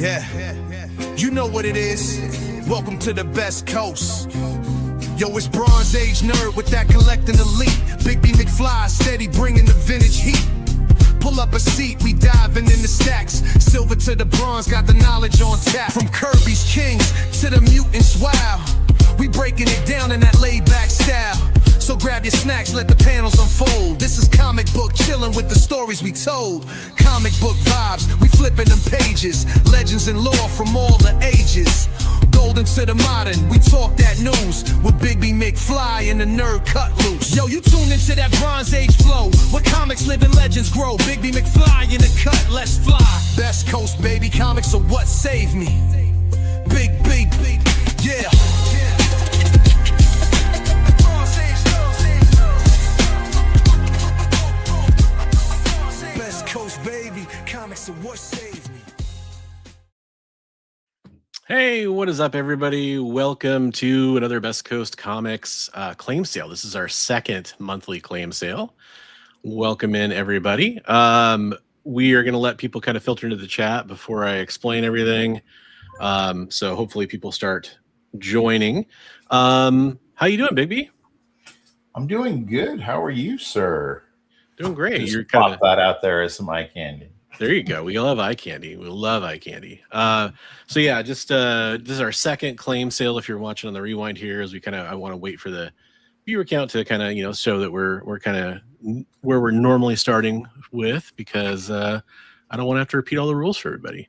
Yeah, you know what it is. Welcome to the best coast. Yo, it's Bronze Age nerd with that collecting elite. Big B McFly, steady bringing the vintage heat. Pull up a seat, we diving in the stacks. Silver to the bronze, got the knowledge on tap. From Kirby's Kings to the mutants, wow. We breaking it down in that laid-back style. So grab your snacks, let the panels unfold. This is comic book chilling with the stories we told. Comic book vibes, we flipping them pages. Legends and lore from all the ages. Golden to the modern, we talk that news. With Big B McFly and the nerd cut loose. Yo, you tune into that Bronze Age flow. Where comics live and legends grow. Big B McFly in the cut, let's fly. Best coast, baby, comics are what saved me. Big, yeah. What saved me. Hey, what is up, everybody? Welcome to another Best Coast Comics claim sale. This is our second monthly claim sale. Welcome in, everybody. We are going to let people kind of filter into the chat before I explain everything. So hopefully people start joining. How you doing, Big B? I'm doing good. How are you, sir? Doing great. Just pop that out there as some eye candy. There you go. We love eye candy. We love eye candy. So yeah, just this is our second claim sale. If you're watching on the rewind here, as we I want to wait for the viewer count to kind of show that we're kind of where we're normally starting with, because I don't want to have to repeat all the rules for everybody,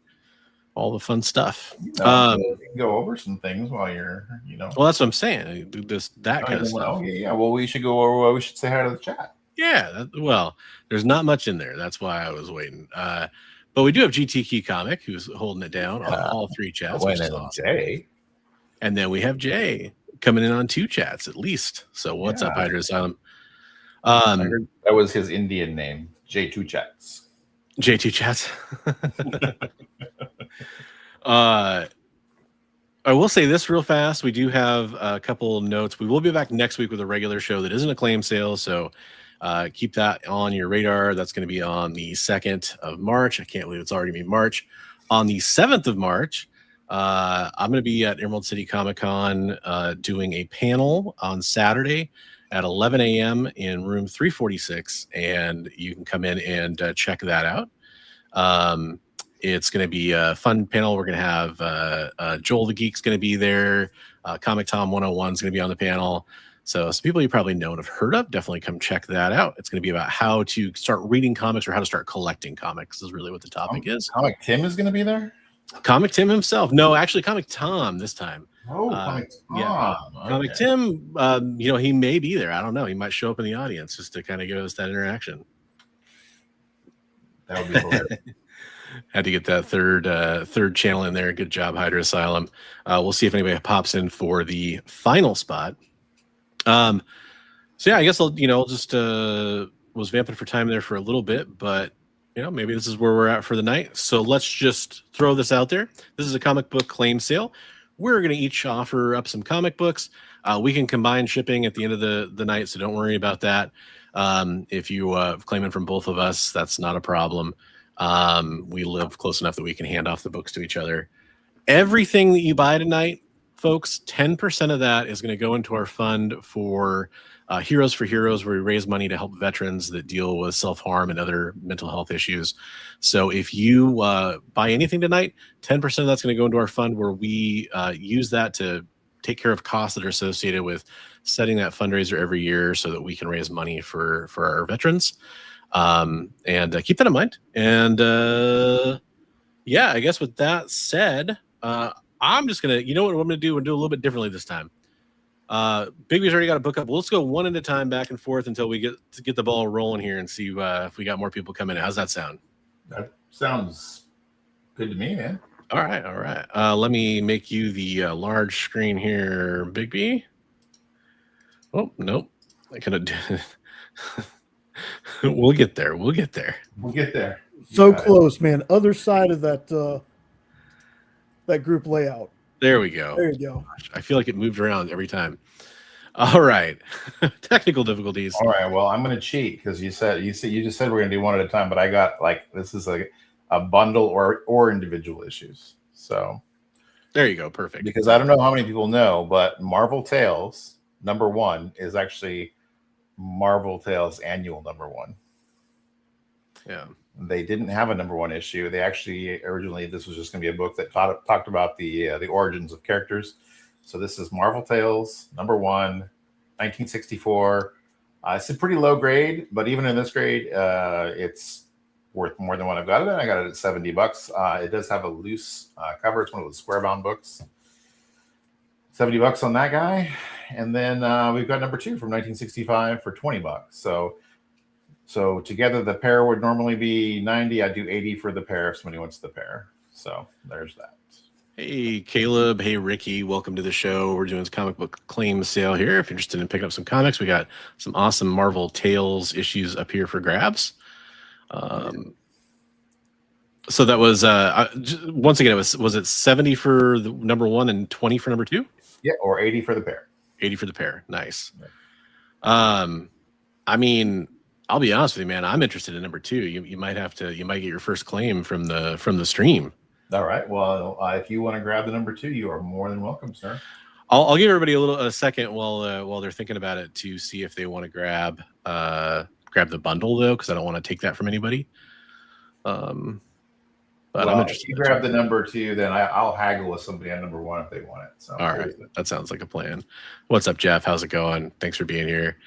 all the fun stuff. You can go over some things while you're Well, that's what I'm saying. That kind of stuff. Yeah. Well, we should go over. We should say hi to the chat. Yeah, well, there's not much in there. That's why I was waiting. But we do have GT Key Comic, who's holding it down on all three chats. Which is awesome. Jay. And then we have Jay coming in on two chats at least. So what's up, Hydra Asylum? I heard that was his Indian name, J2 Chats. J2 Chats. I will say this real fast. We do have a couple notes. We will be back next week with a regular show that isn't a claim sale. So keep that on your radar. That's going to be on the 2nd of March. I can't believe it's already March. On the 7th of March, I'm going to be at Emerald City Comic Con doing a panel on Saturday at 11 a.m. in room 346. And you can come in and check that out. It's going to be a fun panel. We're going to have Joel the Geek's going to be there. Comic Tom 101 is going to be on the panel. So some people you probably know and have heard of, definitely come check that out. It's going to be about how to start reading comics or how to start collecting comics is really what the topic is. Comic Tim is going to be there? Comic Tim himself. No, actually Comic Tom this time. Oh, Comic Tom. Yeah. Okay. Comic Tim, he may be there. I don't know. He might show up in the audience just to kind of give us that interaction. That would be hilarious. Had to get that third channel in there. Good job, Hydra Asylum. We'll see if anybody pops in for the final spot. So yeah, I guess I'll just was vamping for time there for a little bit, but maybe this is where we're at for the night. So let's just throw this out there. This is a comic book claim sale. We're going to each offer up some comic books. We can combine shipping at the end of the night, so don't worry about that. If you claim it from both of us, that's not a problem. We live close enough that we can hand off the books to each other. Everything that you buy tonight, folks, 10% of that is going to go into our fund for Heroes for Heroes, where we raise money to help veterans that deal with self-harm and other mental health issues. So if you buy anything tonight, 10% of that's going to go into our fund, where we use that to take care of costs that are associated with setting that fundraiser every year so that we can raise money for our veterans. And keep that in mind. And yeah, I guess with that said, I'm just gonna, what I'm gonna do? We'll do a little bit differently this time. Big B's already got a book up. Well, let's go one at a time, back and forth, until we get the ball rolling here and see if we got more people coming in. How's that sound? That sounds good to me, man. All right. Let me make you the large screen here, Big B. Oh, nope. I could have done We'll get there. So close, man. Other side of that group layout. There we go. There you go. I feel like it moved around every time. All right. Technical difficulties. All right. Well, I'm going to cheat because you just said we're going to do one at a time, but I got this is like a bundle or individual issues. So there you go. Perfect. Because I don't know how many people know, but Marvel Tales #1 is actually Marvel Tales annual #1. Yeah. They didn't have a #1 issue. They actually originally, this was just going to be a book that talked about the origins of characters. So this is Marvel Tales #1, 1964. It's a pretty low grade, but even in this grade, it's worth more than what I've got it at. I got it at $70. It does have a loose cover. It's one of those square bound books. $70 on that guy. And then we've got #2 from 1965 for $20. So together the pair would normally be 90. I do 80 for the pair if somebody wants the pair. So there's that. Hey, Caleb. Hey, Ricky. Welcome to the show. We're doing this comic book claim sale here. If you're interested in picking up some comics, we got some awesome Marvel Tales issues up here for grabs. So that was once again, was it 70 for the #1 and 20 for #2? Yeah, or 80 for the pair. 80 for the pair. Nice. I mean, I'll be honest with you, man. I'm interested in #2. You might get your first claim from the stream. All right. Well, if you want to grab the #2, you are more than welcome, sir. I'll give everybody a second while they're thinking about it to see if they want to grab the bundle though, because I don't want to take that from anybody. But I'm interested. If you grab the #2, then I'll haggle with somebody on #1 if they want it. So all right, that sounds like a plan. What's up, Jeff? How's it going? Thanks for being here.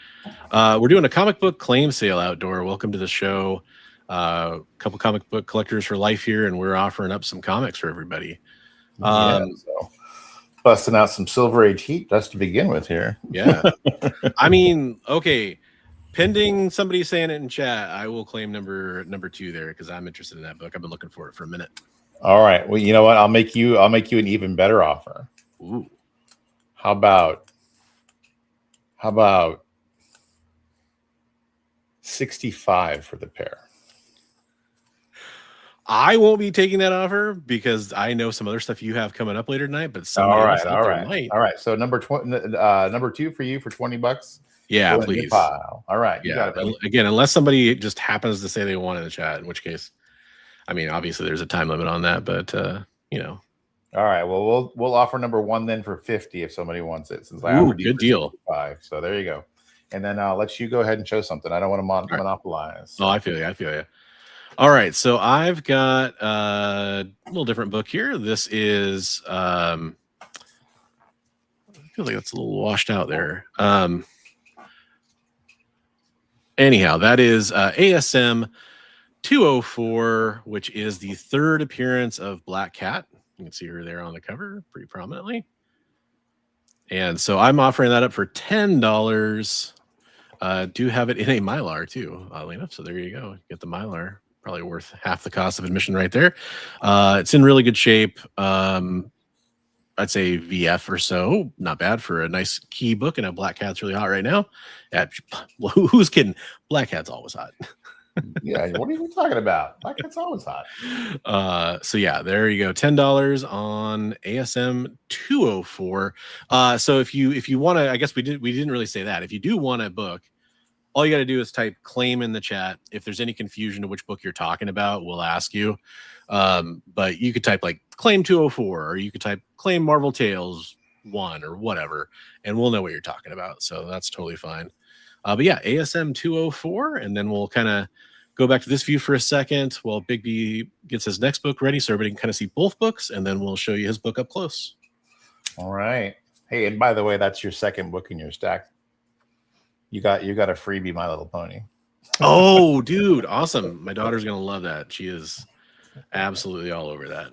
We're doing a comic book claim sale outdoor. Welcome to the show. A couple comic book collectors for life here, and we're offering up some comics for everybody. So busting out some Silver Age heat just to begin with here. Yeah. I mean, okay. Pending somebody saying it in chat, I will claim #2 there because I'm interested in that book. I've been looking for it for a minute. All right. Well, you know what? I'll make you an even better offer. Ooh. How about 65 for the pair? I won't be taking that offer because I know some other stuff you have coming up later tonight. But all right. So #2 for you for $20. Yeah, please. All right. You got it. Again, unless somebody just happens to say they want it in the chat, in which case, I mean, obviously there's a time limit on that, but you know. All right. Well, we'll offer #1 then for 50 if somebody wants it. Since I offered you good deal. 65. So there you go. And then I'll let you go ahead and show something. I don't want to monopolize. Oh, I feel you. All right. So I've got a little different book here. This is I feel like it's a little washed out there. Anyhow, that is ASM 204, which is the third appearance of Black Cat. You can see her there on the cover pretty prominently. And so I'm offering that up for $10. Do have it in a Mylar too, oddly enough. So there you go. Get the Mylar. Probably worth half the cost of admission right there. It's in really good shape. I'd say VF or so. Not bad for a nice key book, and a Black Cat's really hot right now. Who's kidding? Black Cat's always hot. Yeah, what are you talking about? Black Cat's always hot. So yeah, there you go. $10 on ASM 204. So if you want to, I guess we didn't really say that. If you do want a book, all you got to do is type claim in the chat. If there's any confusion to which book you're talking about, we'll ask you. But you could type like claim 204, or you could type claim Marvel Tales 1 or whatever, and we'll know what you're talking about. So that's totally fine. But yeah, ASM 204, and then we'll kind of go back to this view for a second while Big B gets his next book ready, so everybody can kind of see both books, and then we'll show you his book up close. All right. Hey, and by the way, that's your second book in your stack. You got a freebie, My Little Pony. Oh, dude, awesome! My daughter's gonna love that. She is absolutely all over that.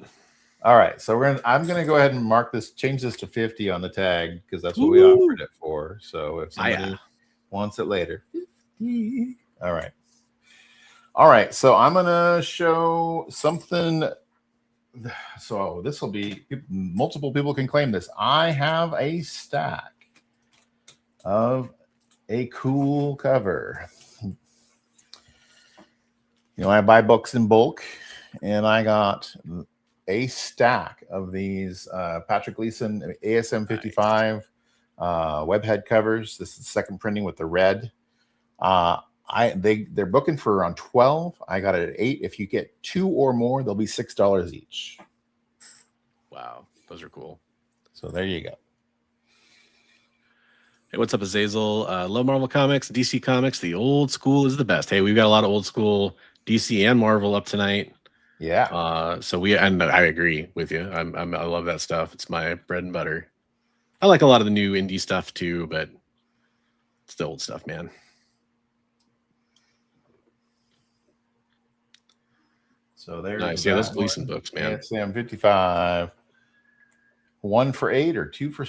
All right, so I'm gonna go ahead and change this to 50 on the tag because that's what we offered it for. So if somebody wants it later, 50. All right. So I'm gonna show something. So this will be multiple people can claim this. I have a stack of a cool cover. You know, I buy books in bulk, and I got a stack of these Patrick Gleason ASM 55 webhead covers. This is the second printing with the red. They're booking for around 12. I got it at 8. If you get 2 or more, they'll be $6 each. Wow, those are cool. So there you go. Hey, what's up, Azazel? Love Marvel Comics, DC Comics. The old school is the best. Hey, we've got a lot of old school DC and Marvel up tonight. Yeah. And I agree with you. I love that stuff. It's my bread and butter. I like a lot of the new indie stuff too, but it's the old stuff, man. So there's nice. Yeah, those Gleason books, man. Yeah, Sam 55. 1 for 8 or 2 for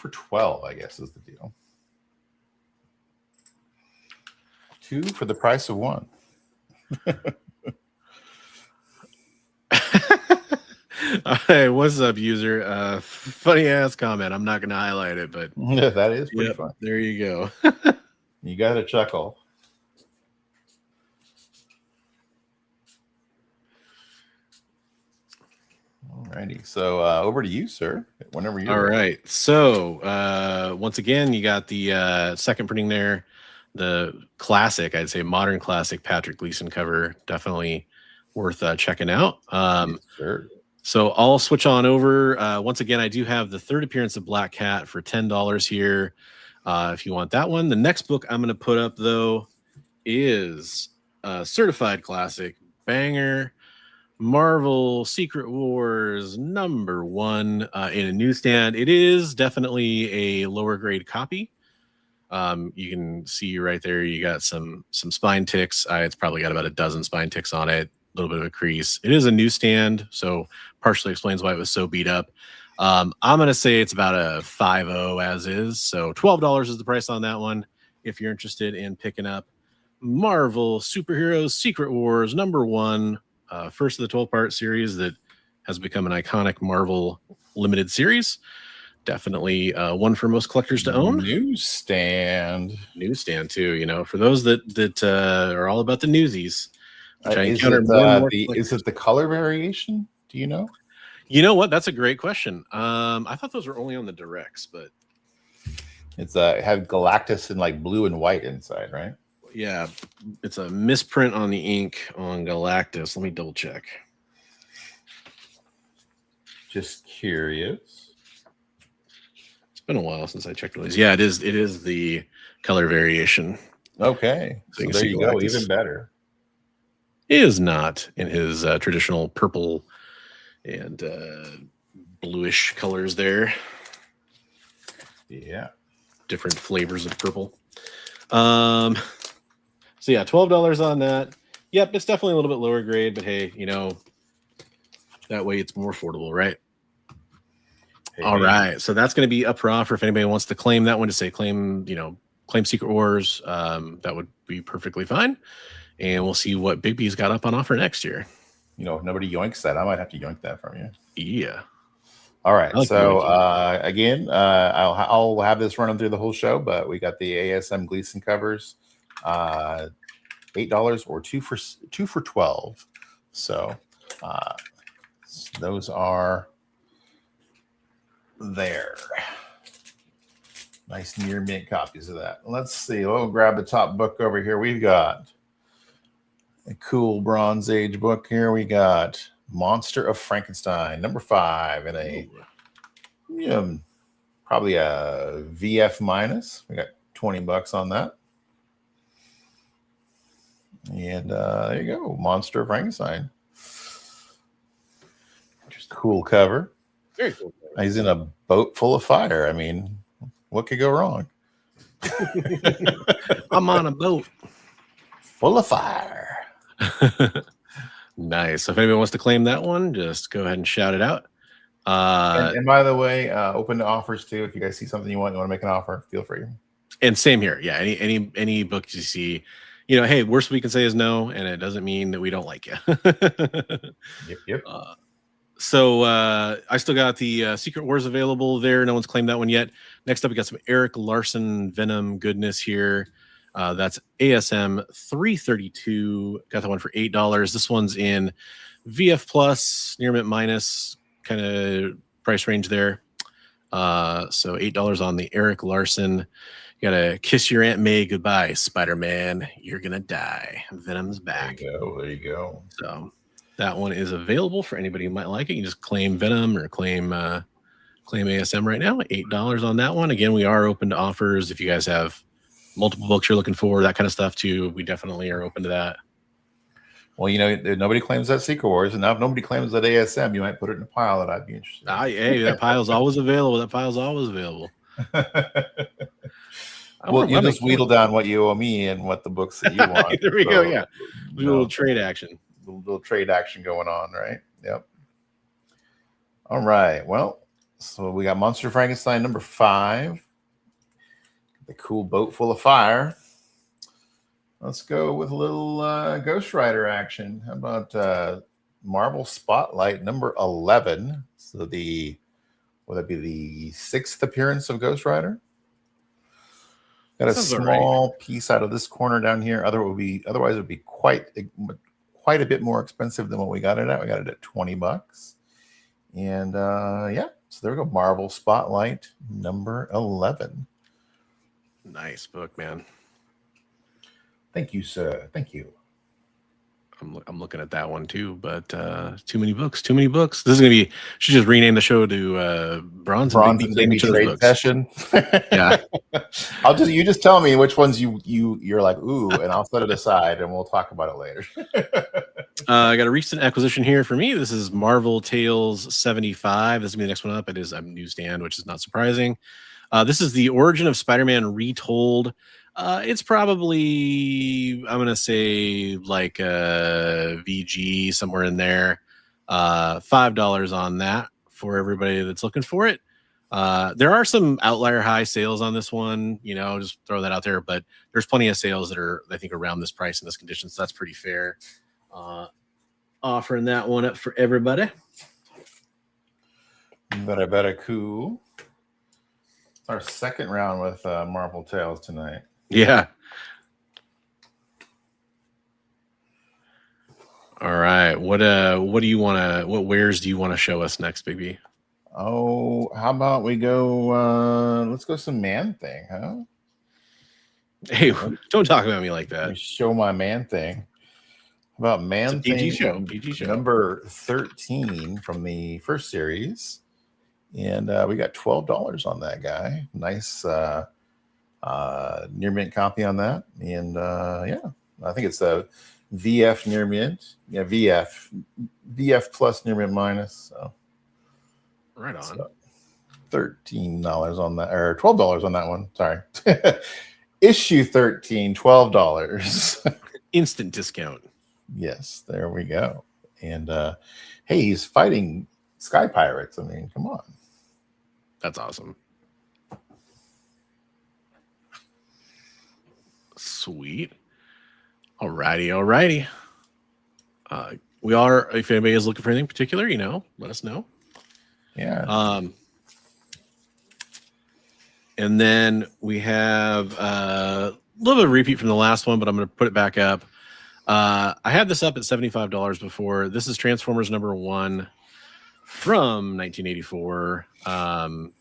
12, I guess is the deal. 2 for the price of 1. Hey, what's up, user? Funny ass comment. I'm not gonna highlight it, but yeah, that is pretty fun. There you go. You got to chuckle. Alrighty, so over to you, sir. Whenever you're all right. So once again, you got the second printing there, the classic, I'd say modern classic Patrick Gleason cover, definitely worth checking out. Sure. So I'll switch on over. Once again, I do have the third appearance of Black Cat for $10 here. If you want that one, the next book I'm going to put up though is certified classic banger. Marvel Secret Wars #1 in a newsstand. It is definitely a lower grade copy. You can see right there, you got some spine ticks. It's probably got about a dozen spine ticks on it, a little bit of a crease. It is a newsstand, so partially explains why it was so beat up. I'm going to say it's about a 5.0 as is. So $12 is the price on that one if you're interested in picking up Marvel Superheroes Secret Wars #1. First of the 12-part series that has become an iconic Marvel limited series. Definitely one for most collectors to own. Newsstand too. You know, for those that are all about the newsies. Is it the color variation? Do you know? You know what? That's a great question. I thought those were only on the directs, but it's it had Galactus in like blue and white inside, right? Yeah, it's a misprint on the ink on Galactus. Let me double check. Just curious. It's been a while since I checked these. Yeah, it is. It is the color variation. Okay, so there you go. Even better. It is not in his traditional purple and bluish colors there. Yeah, different flavors of purple. So yeah, $12 on that. Yep, it's definitely a little bit lower grade, but hey, you know, that way it's more affordable, right? Hey, all right, so that's going to be up for offer if anybody wants to claim that one. To say claim Secret Wars, that would be perfectly fine. And we'll see what Big B's got up on offer next year. You know, if nobody yoinks that, I might have to yoink that from you. Yeah. All right. Like so again, I'll have this running through the whole show, but we got the ASM Gleason covers. $8 or 2 for 12. So those are there. Nice near mint copies of that. Let's see. We'll grab the top book over here. We've got a cool Bronze Age book here. We got Monster of Frankenstein, #5, and a probably a VF minus. We got $20 on that. And there you go, Monster of Frankenstein. Just cool cover. Very cool cover. He's in a boat full of fire. I mean, what could go wrong? I'm on a boat full of fire. Nice. So if anyone wants to claim that one, just go ahead and shout it out. And by the way, open to offers too. If you guys see something you want to make an offer, feel free. And same here. Yeah, any book you see, you know, hey, worst we can say is no, and it doesn't mean that we don't like you. Yep. So I still got the Secret Wars available there. No one's claimed that one yet. Next up, we got some Eric Larson Venom goodness here. That's ASM 332. Got that one for $8. This one's in VF plus, near mint minus kind of price range there. So $8 on the Eric Larson. gotta kiss your Aunt May goodbye, Spider-Man. You're gonna die. Venom's back. There you go. There you go. So that one is available for anybody who might like it. You just claim Venom or claim ASM right now. $8 on that one. Again, we are open to offers if you guys have multiple books you're looking for, that kind of stuff too. We definitely are open to that. Well, you know, nobody claims that Secret Wars, and now if nobody claims that ASM, you might put it in a pile that I'd be interested in. Hey, that pile's always available. Well, you just wheedle down what you owe me and what the books that you want. There we go. Yeah, a little trade action. A little trade action going on, right? Yep. All right. Well, so we got Monster Frankenstein number 5. The cool boat full of fire. Let's go with a little Ghost Rider action. How about Marvel Spotlight number 11? So would that be the 6th appearance of Ghost Rider? Got a small piece out of this corner down here. Otherwise, it would be quite a bit more expensive than what we got it at. We got it at $20. And yeah, so there we go. Marvel Spotlight number 11. Nice book, man. Thank you, sir. Thank you. I'm looking at that one too, but too many books. This is gonna be. Should just rename the show to Bronze and Baby Trade Session. Yeah. You just tell me which ones you're like ooh, and I'll set it aside and we'll talk about it later. I got a recent acquisition here for me. This is Marvel Tales 75. This is gonna be the next one up. It is a newsstand, which is not surprising. This is the origin of Spider-Man retold. It's probably, I'm going to say like a VG somewhere in there. $5 on that for everybody that's looking for it. There are some outlier high sales on this one, just throw that out there, but there's plenty of sales that are, I think, around this price in this condition. So that's pretty fair. Offering that one up for everybody. Better cool. It's our second round with Marvel Tales tonight. Yeah. All right. What wares do you want to show us next, Big B? Oh, how about we go let's go some Man Thing, huh? Hey, don't talk about me like that. Show my Man Thing. How about Man Thing PG show. Number 13 from the first series. And we got $12 on that guy. Nice near mint copy on that, and yeah, I think it's a VF near mint. Yeah, VF plus near mint minus. So right on. So $13 on that, or $12 on that one. Sorry, issue 13, $12. Instant discount. Yes, there we go. And hey, he's fighting sky pirates. I mean, come on. That's awesome. Sweet. Alrighty. We are, if anybody is looking for anything particular, let us know. Yeah. And then we have a little bit of repeat from the last one, but I'm going to put it back up. I had this up at $75 before. This is Transformers number 1 from 1984. But I'm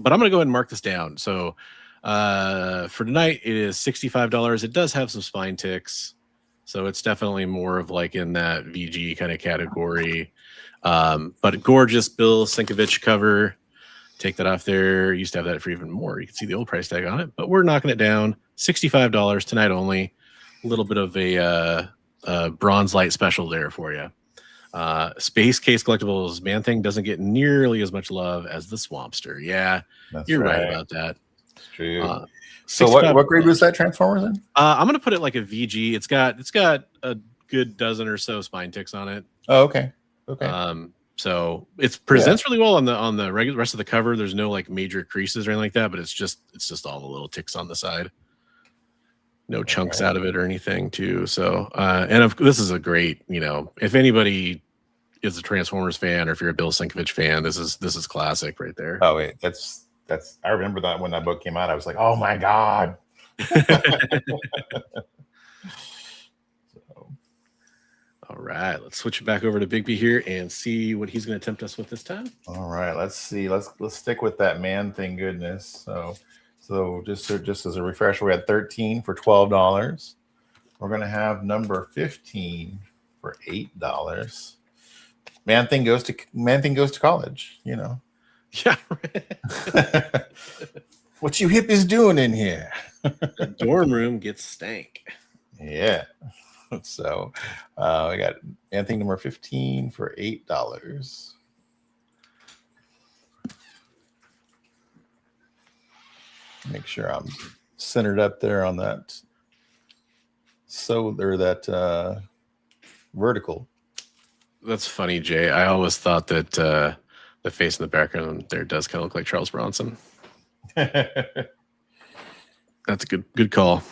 going to go ahead and mark this down. So for tonight, it is $65. It does have some spine ticks, so it's definitely more of like in that VG kind of category. But gorgeous Bill Sienkiewicz cover. Take that off there. Used to have that for even more. You can see the old price tag on it, but we're knocking it down. $65 tonight only. A little bit of a bronze light special there for you. Space Case Collectibles Man Thing doesn't get nearly as much love as the Swampster. Yeah, you're right about that. It's true. So what grade was that Transformers in? I'm gonna put it like a VG. It's got a good dozen or so spine ticks on it. Oh, okay. So it presents really well on the regular rest of the cover. There's no like major creases or anything like that, but it's just all the little ticks on the side. No chunks out of it or anything too. So this is a great, if anybody is a Transformers fan or if you're a Bill Sienkiewicz fan, this is classic right there. Oh wait, that's I remember that when that book came out, I was like, oh my God. All right, let's switch it back over to Big B here and see what he's going to tempt us with this time. All right, let's see. Let's stick with that Man Thing goodness. So So just as a refresher, we had 13 for $12. We're gonna have number 15 for $8. Man thing goes to college, you know. Yeah. What you hippies doing in here? The dorm room gets stank. Yeah. So we got Man thing number 15 for $8. Make sure I'm centered up there on that vertical. That's funny, Jay. I always thought that the face in the background there does kind of look like Charles Bronson. That's a good call.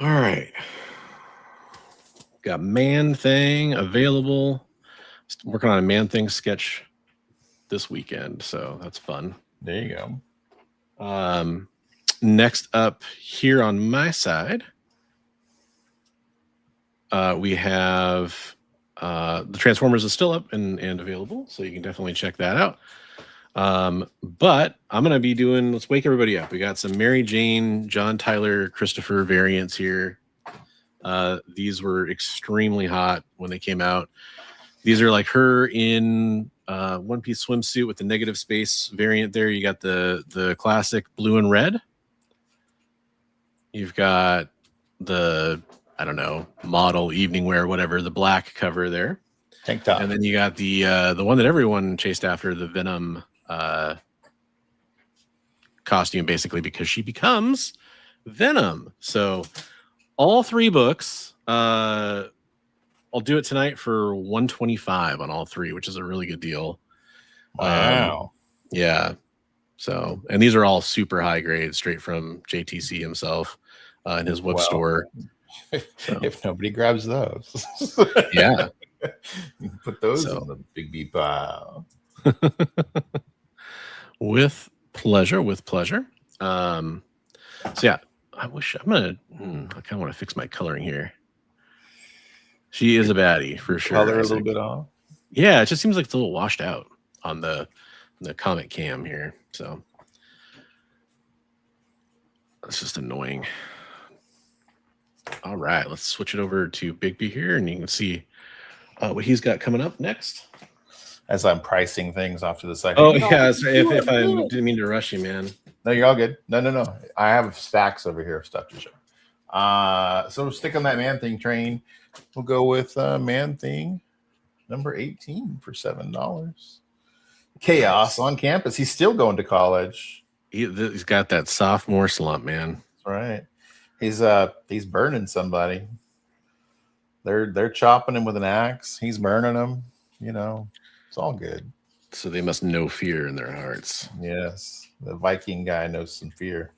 All right. Got Man Thing available. Working on a Man Thing sketch this weekend, so that's fun. There you go. Next up here on my side, we have the Transformers is still up and available, so you can definitely check that out. But I'm going to be doing, let's wake everybody up. We got some Mary Jane, John Tyler, Christopher variants here. These were extremely hot when they came out. These are like her in one-piece swimsuit with the negative space variant there. You got the classic blue and red. You've got the, I don't know, model evening wear, whatever, the black cover there. Tank top. And then you got the one that everyone chased after, the Venom costume, basically, because she becomes Venom. So all three books, I'll do it tonight for $125 on all three, which is a really good deal. Wow. Yeah. So, and these are all super high grade, straight from JTC himself in his web store. So. If nobody grabs those, yeah, you can put those on the big B pile. With pleasure. So yeah, I kind of want to fix my coloring here. She is a baddie for sure. Color a little bit off. Yeah, it just seems like it's a little washed out on the comic cam here. So that's just annoying. All right, let's switch it over to Bigby here, and you can see what he's got coming up next. As I'm pricing things off to the side. Oh, yeah. So if I didn't mean to rush you, man. No, you're all good. No. I have stacks over here of stuff to show. So stick on that Man Thing train. We'll go with Man Thing number 18 for $7. Chaos on campus. He's still going to college. He's got that sophomore slump, man. That's right. He's burning somebody. They're chopping him with an axe. He's burning them. You know, it's all good. So they must know fear in their hearts. Yes, the Viking guy knows some fear,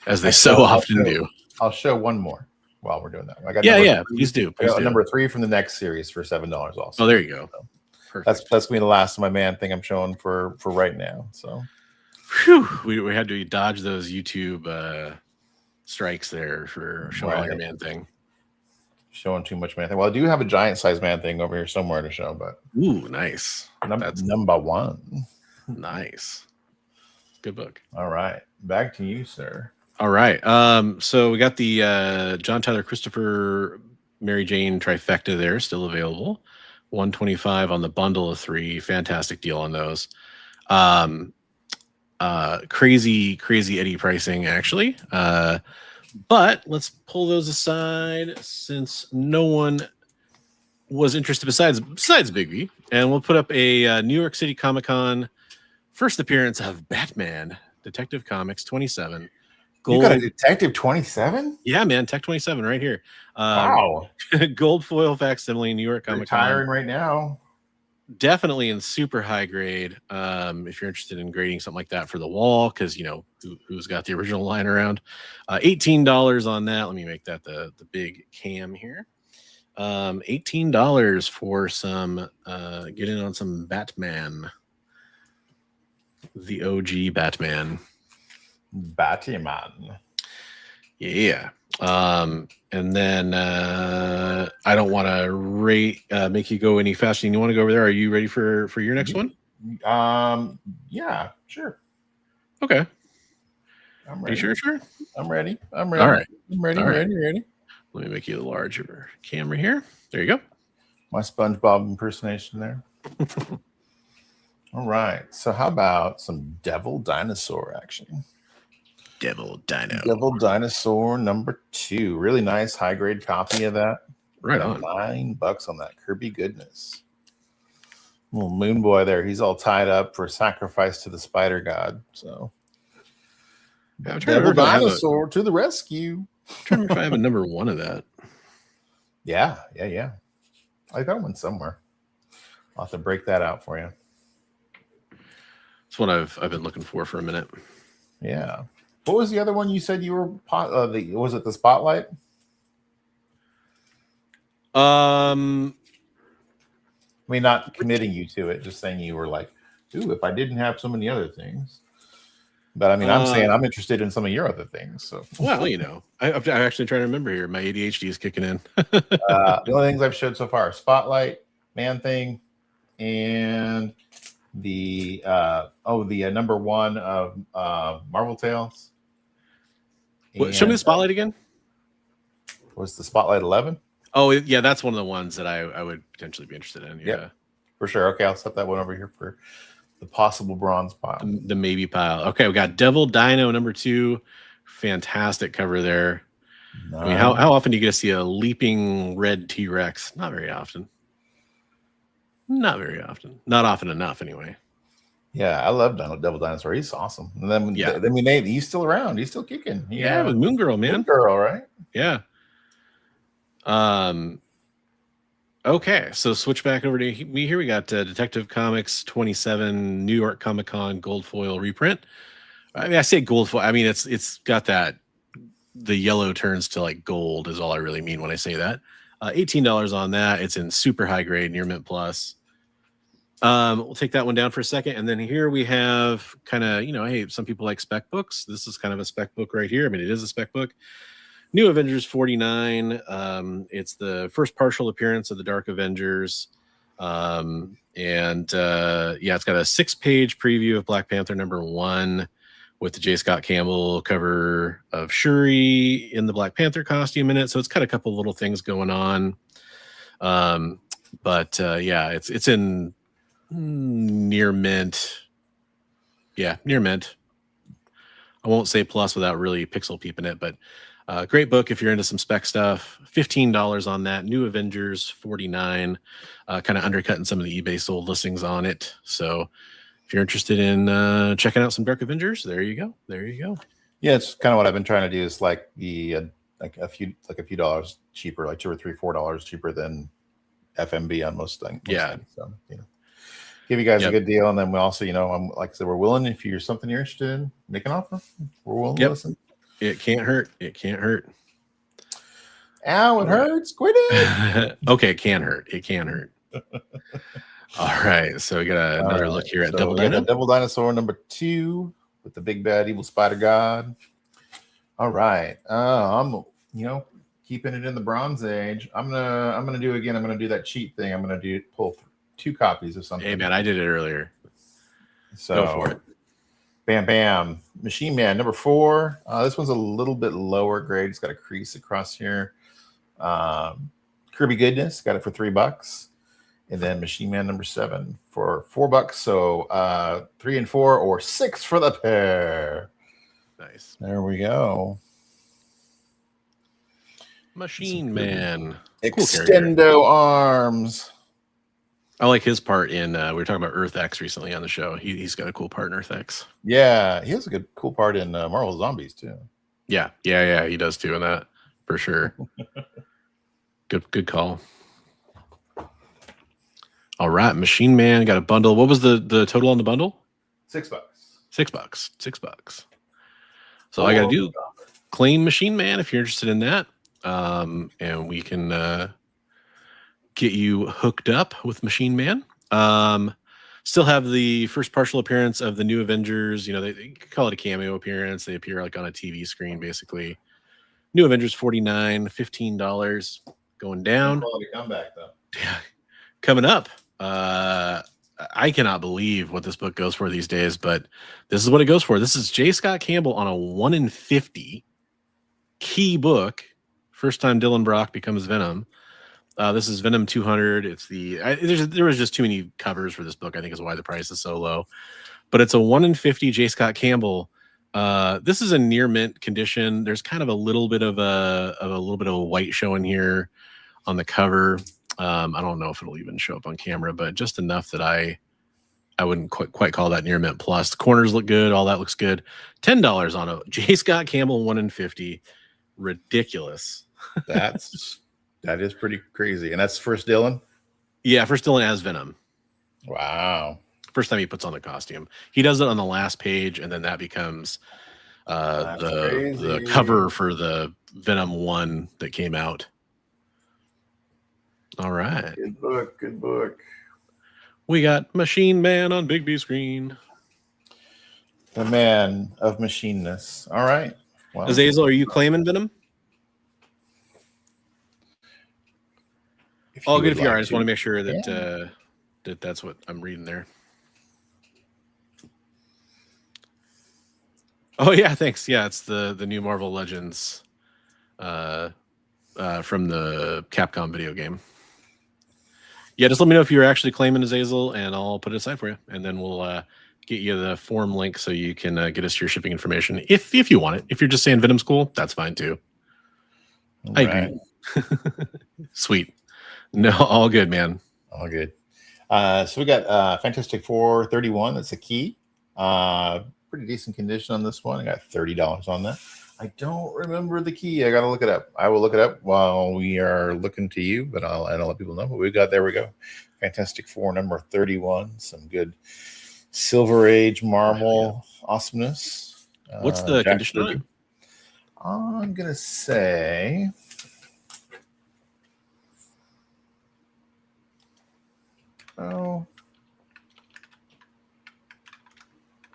as they so often do. I'll show one more while we're doing that. I got please do. Please do. Number 3 from the next series for $7 also. Oh, there you go. So that's gonna be the last of my Man Thing I'm showing for right now. So. Whew, we had to dodge those YouTube strikes there for showing all your Man Thing. Showing too much Man Thing. Well, I do have a giant size Man Thing over here somewhere to show, but ooh, nice. That's number 1. Nice. Good book. All right, back to you, sir. All right. So we got the John Tyler Christopher Mary Jane trifecta there, still available. $125 on the bundle of 3. Fantastic deal on those. Crazy Eddie pricing, actually. But let's pull those aside since no one was interested besides Bigby, and we'll put up a New York City Comic Con first appearance of Batman Detective Comics 27. You got a Detective 27? Yeah, man, Tech 27 right here. Wow. Gold foil facsimile, New York Comic Con. Retiring right now. Definitely in super high grade. If you're interested in grading something like that for the wall, because you know who's got the original line around. $18 on that. Let me make that the big cam here. $18 for some get in on some Batman. The OG Batman. Yeah. And then I don't want to make you go any faster than you want to go over there. Are you ready for your next one? Yeah, sure. Okay. I'm Are ready. you sure? I'm ready. I'm ready. All right. I'm ready. All right. Ready. Let me make you a larger camera here. There you go. My SpongeBob impersonation there. All right. So how about some Devil Dinosaur action? Devil Dino. Devil Dinosaur number 2. Really nice high grade copy of that. Right on. $9 on that. Kirby goodness. Little Moon Boy there. He's all tied up for sacrifice to the Spider God. So Devil Dinosaur to the rescue. I'm trying to remember if I have a number 1 of that. Yeah. I got one somewhere. I'll have to break that out for you. It's what I've been looking for a minute. Yeah. What was the other one you said you were? Was it the Spotlight? I mean, not committing you to it, just saying you were like, "Ooh, if I didn't have so many other things." But I mean, I'm saying I'm interested in some of your other things. So, well, I'm actually trying to remember here. My ADHD is kicking in. The only things I've showed so far are Spotlight, Man Thing, and the number 1 of Marvel Tales. Show me the Spotlight again. Was the Spotlight 11? Oh yeah, that's one of the ones that I would potentially be interested in. Yeah, for sure. Okay, I'll set that one over here for the possible bronze pile. The maybe pile. Okay, we got Devil Dino number 2. Fantastic cover there. Nice. I mean, how often do you get to see a leaping red T-Rex? Not very often. Not very often. Not often enough, anyway. Yeah, I love Devil Dinosaur. He's awesome. And then we made. He's still around. He's still kicking. Yeah, with Moon Girl, man. Moon Girl, right? Yeah. Okay, so switch back over to me here. We got Detective Comics 27 New York Comic Con gold foil reprint. I mean, I say gold foil. I mean, it's got that the yellow turns to like gold is all I really mean when I say that. $18 on that. It's in super high grade, near mint plus. We'll take that one down for a second, and then here we have kind of hey, some people like spec books. This is kind of a spec book right here. I mean, it is a spec book. New Avengers 49. It's the first partial appearance of the Dark Avengers. It's got a 6-page preview of Black Panther number 1 with the J. Scott Campbell cover of Shuri in the Black Panther costume in it. So it's got a couple little things going on. It's in near mint. Yeah, near mint. I won't say plus without really pixel peeping it, but great book if you're into some spec stuff. $15 on that. New Avengers 49, kind of undercutting some of the eBay sold listings on it. So if you're interested in checking out some Dark Avengers, there you go. Yeah, it's kind of what I've been trying to do. Is like a few dollars cheaper, like $2 or $3, $4 cheaper than FMB on most things. Yeah. So give you guys a good deal, and then we also, I'm like I said, we're willing if you're something you're interested in, make an offer. We're willing to listen. It can't hurt. Ow, it hurts. Quit it. Okay, it can hurt. All right, so we got another look here at Devil Dino. Devil Dinosaur number 2 with the big bad evil spider god. All right, I'm keeping it in the Bronze Age. I'm gonna do that cheat thing. I'm gonna pull 2 copies of something. Hey man, I did it earlier. So go for it. Bam. Machine Man number 4. This one's a little bit lower grade. It's got a crease across here. Kirby Goodness got it for $3. And then Machine Man number 7 for $4. So 3 and 4 or 6 for the pair. Nice. There we go. Machine Man. Extendo arms. I like his part in we were talking about Earth X recently on the show. He's got a cool part in Earth X. Yeah, he has a cool part in Marvel Zombies too. Yeah, he does too in that for sure. Good call. All right, Machine Man got a bundle. What was the total on the bundle? $6. $6. So I got to do claim Machine Man if you're interested in that, and we can get you hooked up with Machine Man. Still have the first partial appearance of the New Avengers. They call it a cameo appearance. They appear like on a TV screen, basically. New Avengers 49, $15 going down. Quality comeback though. Yeah, coming up. I cannot believe what this book goes for these days, but this is what it goes for. This is J. Scott Campbell on a 1 in 50 key book. First time Dylan Brock becomes Venom. This is Venom 200. It's there was just too many covers for this book, I think, is why the price is so low. But it's a 1 in 50 J. Scott Campbell. This is a near mint condition. There's kind of a little bit of a white showing here on the cover. I don't know if it'll even show up on camera, but just enough that I wouldn't quite call that near mint plus. The corners look good. All that looks good. $10 on a J. Scott Campbell 1 in 50. Ridiculous. That is pretty crazy. And that's first Dylan? Yeah, first Dylan as Venom. Wow. First time he puts on the costume. He does it on the last page, and then that becomes the cover for the Venom 1 that came out. All right. Good book. Good book. We got Machine Man on Big B screen. The man of machineness. All right. Well, Azazel, are you claiming Venom? All good if you are. I just want to make sure that that's what I'm reading there. Oh yeah, thanks. Yeah, it's the new Marvel Legends from the Capcom video game. Yeah, just let me know if you're actually claiming Azazel, and I'll put it aside for you, and then we'll get you the form link so you can get us your shipping information if you want it. If you're just saying Venom's cool, that's fine too. All I agree. Sweet. No, all good, man. All good. So we got Fantastic Four 31. That's a key. Pretty decent condition on this one. I got $30 on that. I don't remember the key. I got to look it up. I will look it up while we are looking to you, but I'll let people know what we got. There we go. Fantastic Four number 31. Some good Silver Age marble awesomeness. What's the condition on it? I'm going to say... Oh,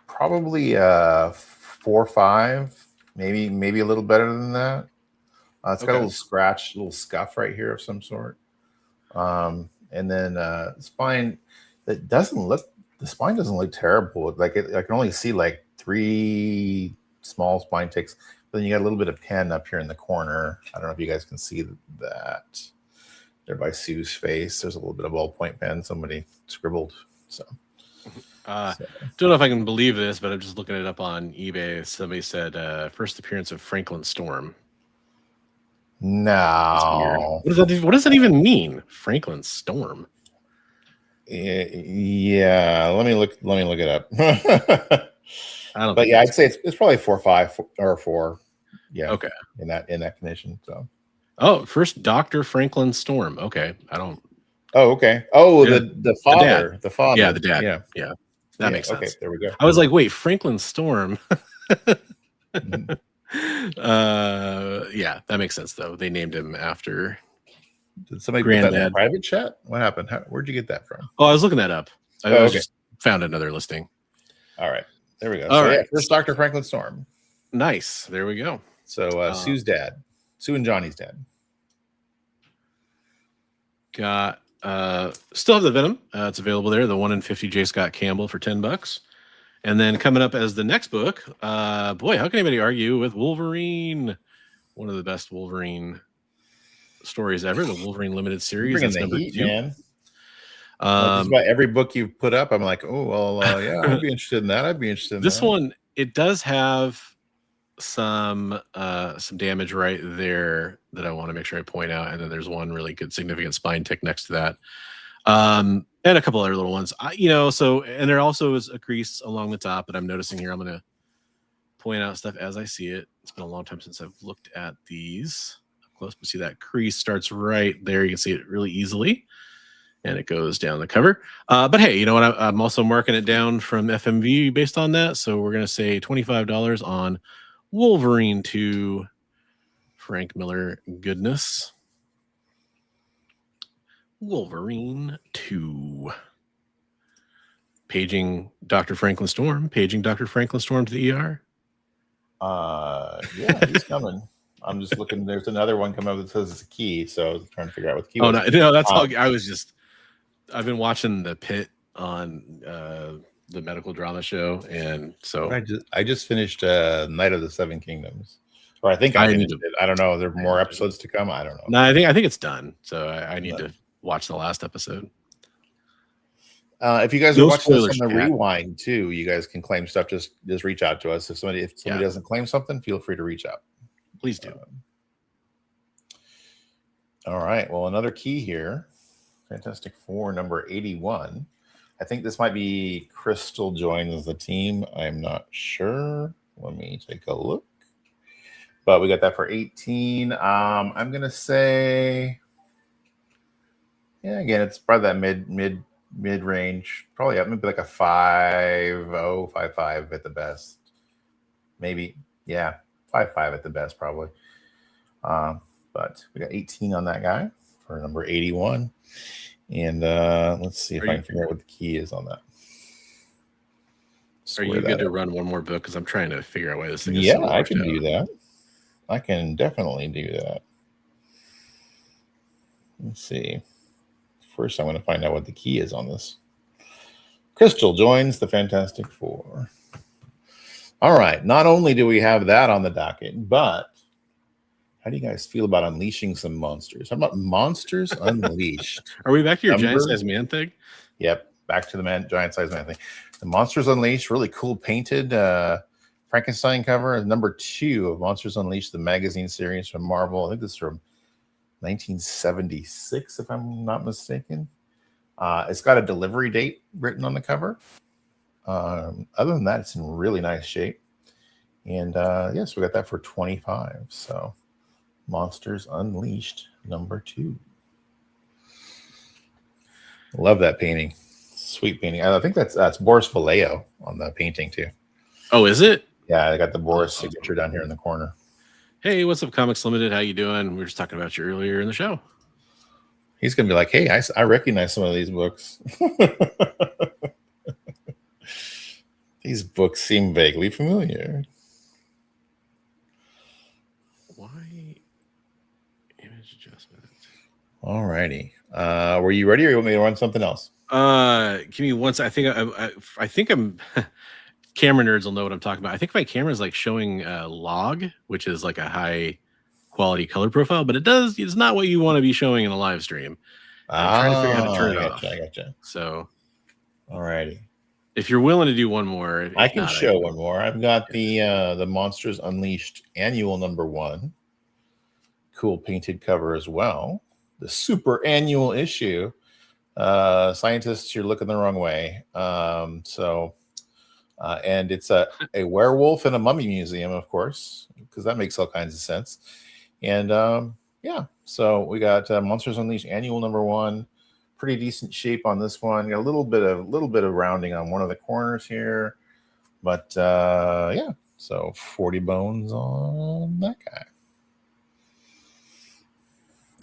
probably 4 or 5, maybe a little better than that. It's got a little scratch, a little scuff right here of some sort. And then spine that doesn't look. The spine doesn't look terrible. Like I can only see like 3 small spine ticks. But then you got a little bit of pen up here in the corner. I don't know if you guys can see that. There by Sue's face. There's a little bit of ballpoint pen. Somebody scribbled. So. Don't know if I can believe this, but I'm just looking it up on eBay. Somebody said first appearance of Franklin Storm. No. What does that even mean? Franklin Storm. Yeah. Let me look it up. I don't. But yeah, I'd say it's probably 4 or 5 or 4. Yeah. Okay. In that condition. So. Oh, first Dr. Franklin Storm. Okay. I don't. Oh, okay. Oh, yeah. the father. The father. Yeah, the dad. Yeah. That makes sense. Okay, there we go. I was like, wait, Franklin Storm. Mm-hmm. Yeah, that makes sense though. They named him after. Did somebody put that in a private chat? What happened? Where'd you get that from? Oh, I was looking that up. I just found another listing. All right. There we go. All right. Yeah, first Dr. Franklin Storm. Nice. There we go. So Sue's dad. Sue and Johnny's dad. Got still have the Venom. It's available there. The 1 in 50 J. Scott Campbell for $10. And then coming up as the next book, boy, how can anybody argue with Wolverine? One of the best Wolverine stories ever. The Wolverine limited series. That's number 2. Man. Just about every book you've put up, I'm like, oh well, yeah, I'd be interested in that. I'd be interested in this that. one. It does have some damage right there that I want to make sure I point out, and then there's one really good significant spine tick next to that, and a couple other little ones. So and there also is a crease along the top that I'm noticing here. I'm going to point out stuff as I see it. It's been a long time since I've looked at these up close, but see that crease starts right there. You can see it really easily, and it goes down the cover. But hey, you know what? I'm also marking it down from FMV based on that, so we're going to say $25 on Wolverine 2 Frank Miller goodness. Wolverine 2. Paging Dr. Franklin Storm. Paging Dr. Franklin Storm to the ER. Yeah, he's coming. I'm just looking. There's another one coming up that says it's a key, so I was trying to figure out what the key Oh, was. no, that's all. I've been watching the Pit on the medical drama show, and so I just finished Night of the Seven Kingdoms, or I think I finished it. I don't know. Are there more episodes to come? I don't know. No, I think it's done. So I need to watch the last episode. If you guys are watching this on the rewind too, you guys can claim stuff. Just reach out to us. If somebody doesn't claim something, feel free to reach out. Please do. All right. Well, another key here. Fantastic Four number 81. I think this might be Crystal joins the team. I'm not sure. Let me take a look. But we got that for 18. I'm gonna say, yeah, again, it's probably that mid range. Probably maybe like a 5.0, 5.5 at the best. Maybe, yeah, 5.5 at the best, probably. But we got 18 on that guy for number 81. And let's see if I can figure out what the key is on that. Are you good to run one more book? Because I'm trying to figure out why this thing is. Yeah, I can do that. I can definitely do that. Let's see. First, I'm going to find out what the key is on this. Crystal joins the Fantastic Four. All right. Not only do we have that on the docket, but how do you guys feel about unleashing some monsters? How about Monsters Unleashed? Are we back to your giant-sized man thing? Yep, back to the giant-sized man thing. The Monsters Unleashed, really cool painted Frankenstein cover. Number 2 of Monsters Unleashed, the magazine series from Marvel. I think this is from 1976, if I'm not mistaken. It's got a delivery date written on the cover. Other than that, it's in really nice shape. And yes, we got that for 25. So Monsters Unleashed number 2. Love that painting. Sweet painting. I think that's Boris Vallejo on the painting too. Oh, is it? Yeah, I got the Boris signature down here in the corner. Hey, what's up, Comics Limited? How you doing? We were just talking about you earlier in the show. He's gonna be like, hey, I recognize some of these books. These books seem vaguely familiar. Why image adjustment? All righty. Were you ready, or you want me to run something else? Give me one second. I think I'm camera nerds will know what I'm talking about. I think my camera is like showing log, which is like a high quality color profile, but it's not what you want to be showing in a live stream. I'm trying to figure out how to turn it off. I gotcha. So, all righty. If you're willing to do one more, I can show one more. I've got the Monsters Unleashed annual number 1. Cool painted cover as well. The super annual issue. Scientists, you're looking the wrong way. And it's a werewolf in a mummy museum, of course, because that makes all kinds of sense. And yeah, so we got Monsters Unleashed annual number 1. Pretty decent shape on this one. Got a little bit of rounding on one of the corners here, but yeah. So 40 bones on that guy.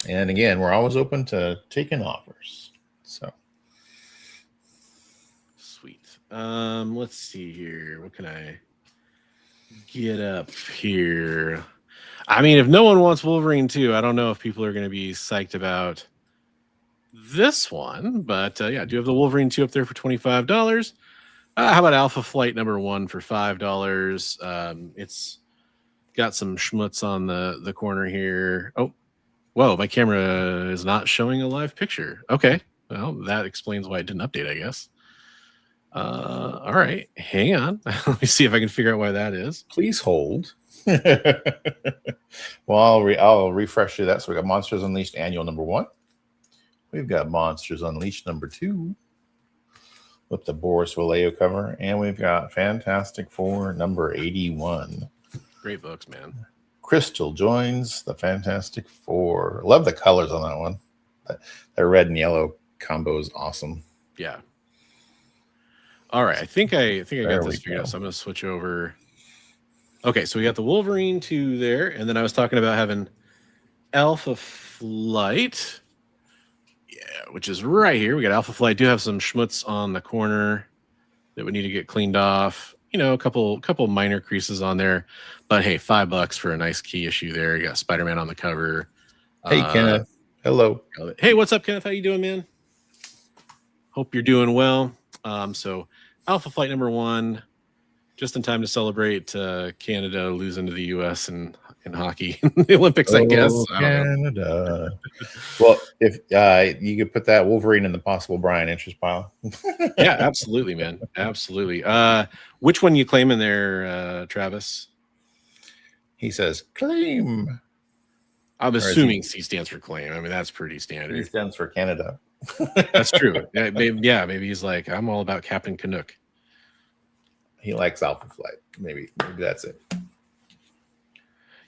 And again, we're always open to taking offers. So sweet. Let's see here. What can I get up here? I mean, if no one wants Wolverine 2, I don't know if people are going to be psyched about this one, but yeah, I do have the Wolverine 2 up there for $25. How about Alpha Flight number 1 for $5? It's got some schmutz on the corner here. Oh, whoa, my camera is not showing a live picture. Okay, well, that explains why it didn't update, I guess. All right, hang on. Let me see if I can figure out why that is. Please hold. Well, I'll refresh you that. So we got Monsters Unleashed annual number 1. We've got Monsters Unleashed number 2 with the Boris Vallejo cover, and we've got Fantastic Four number 81. Great books, man. Crystal joins the Fantastic Four. Love the colors on that one. That red and yellow combo is awesome. Yeah. All right, I think I got this figured out. So I'm going to switch over. Okay, so we got the Wolverine 2 there, and then I was talking about having Alpha Flight. Yeah, which is right here. We got Alpha Flight. Do have some schmutz on the corner that we need to get cleaned off. You know, a couple minor creases on there, but hey, $5 for a nice key issue there. You got Spider-Man on the cover. Hey, Kenneth. Hello. Hey, what's up, Kenneth? How you doing, man? Hope you're doing well. So Alpha Flight #1, just in time to celebrate Canada losing to the U.S. in hockey in the Olympics, I guess. I don't know. Canada. Well, if you could put that Wolverine in the possible Brian interest pile. Yeah, absolutely, man. Absolutely. Which one you claiming there, Travis? He says claim. I'm assuming C stands for claim. I mean, that's pretty standard. He stands for Canada. That's true. Maybe he's like, I'm all about Captain Canuck. He likes Alpha Flight. Maybe that's it.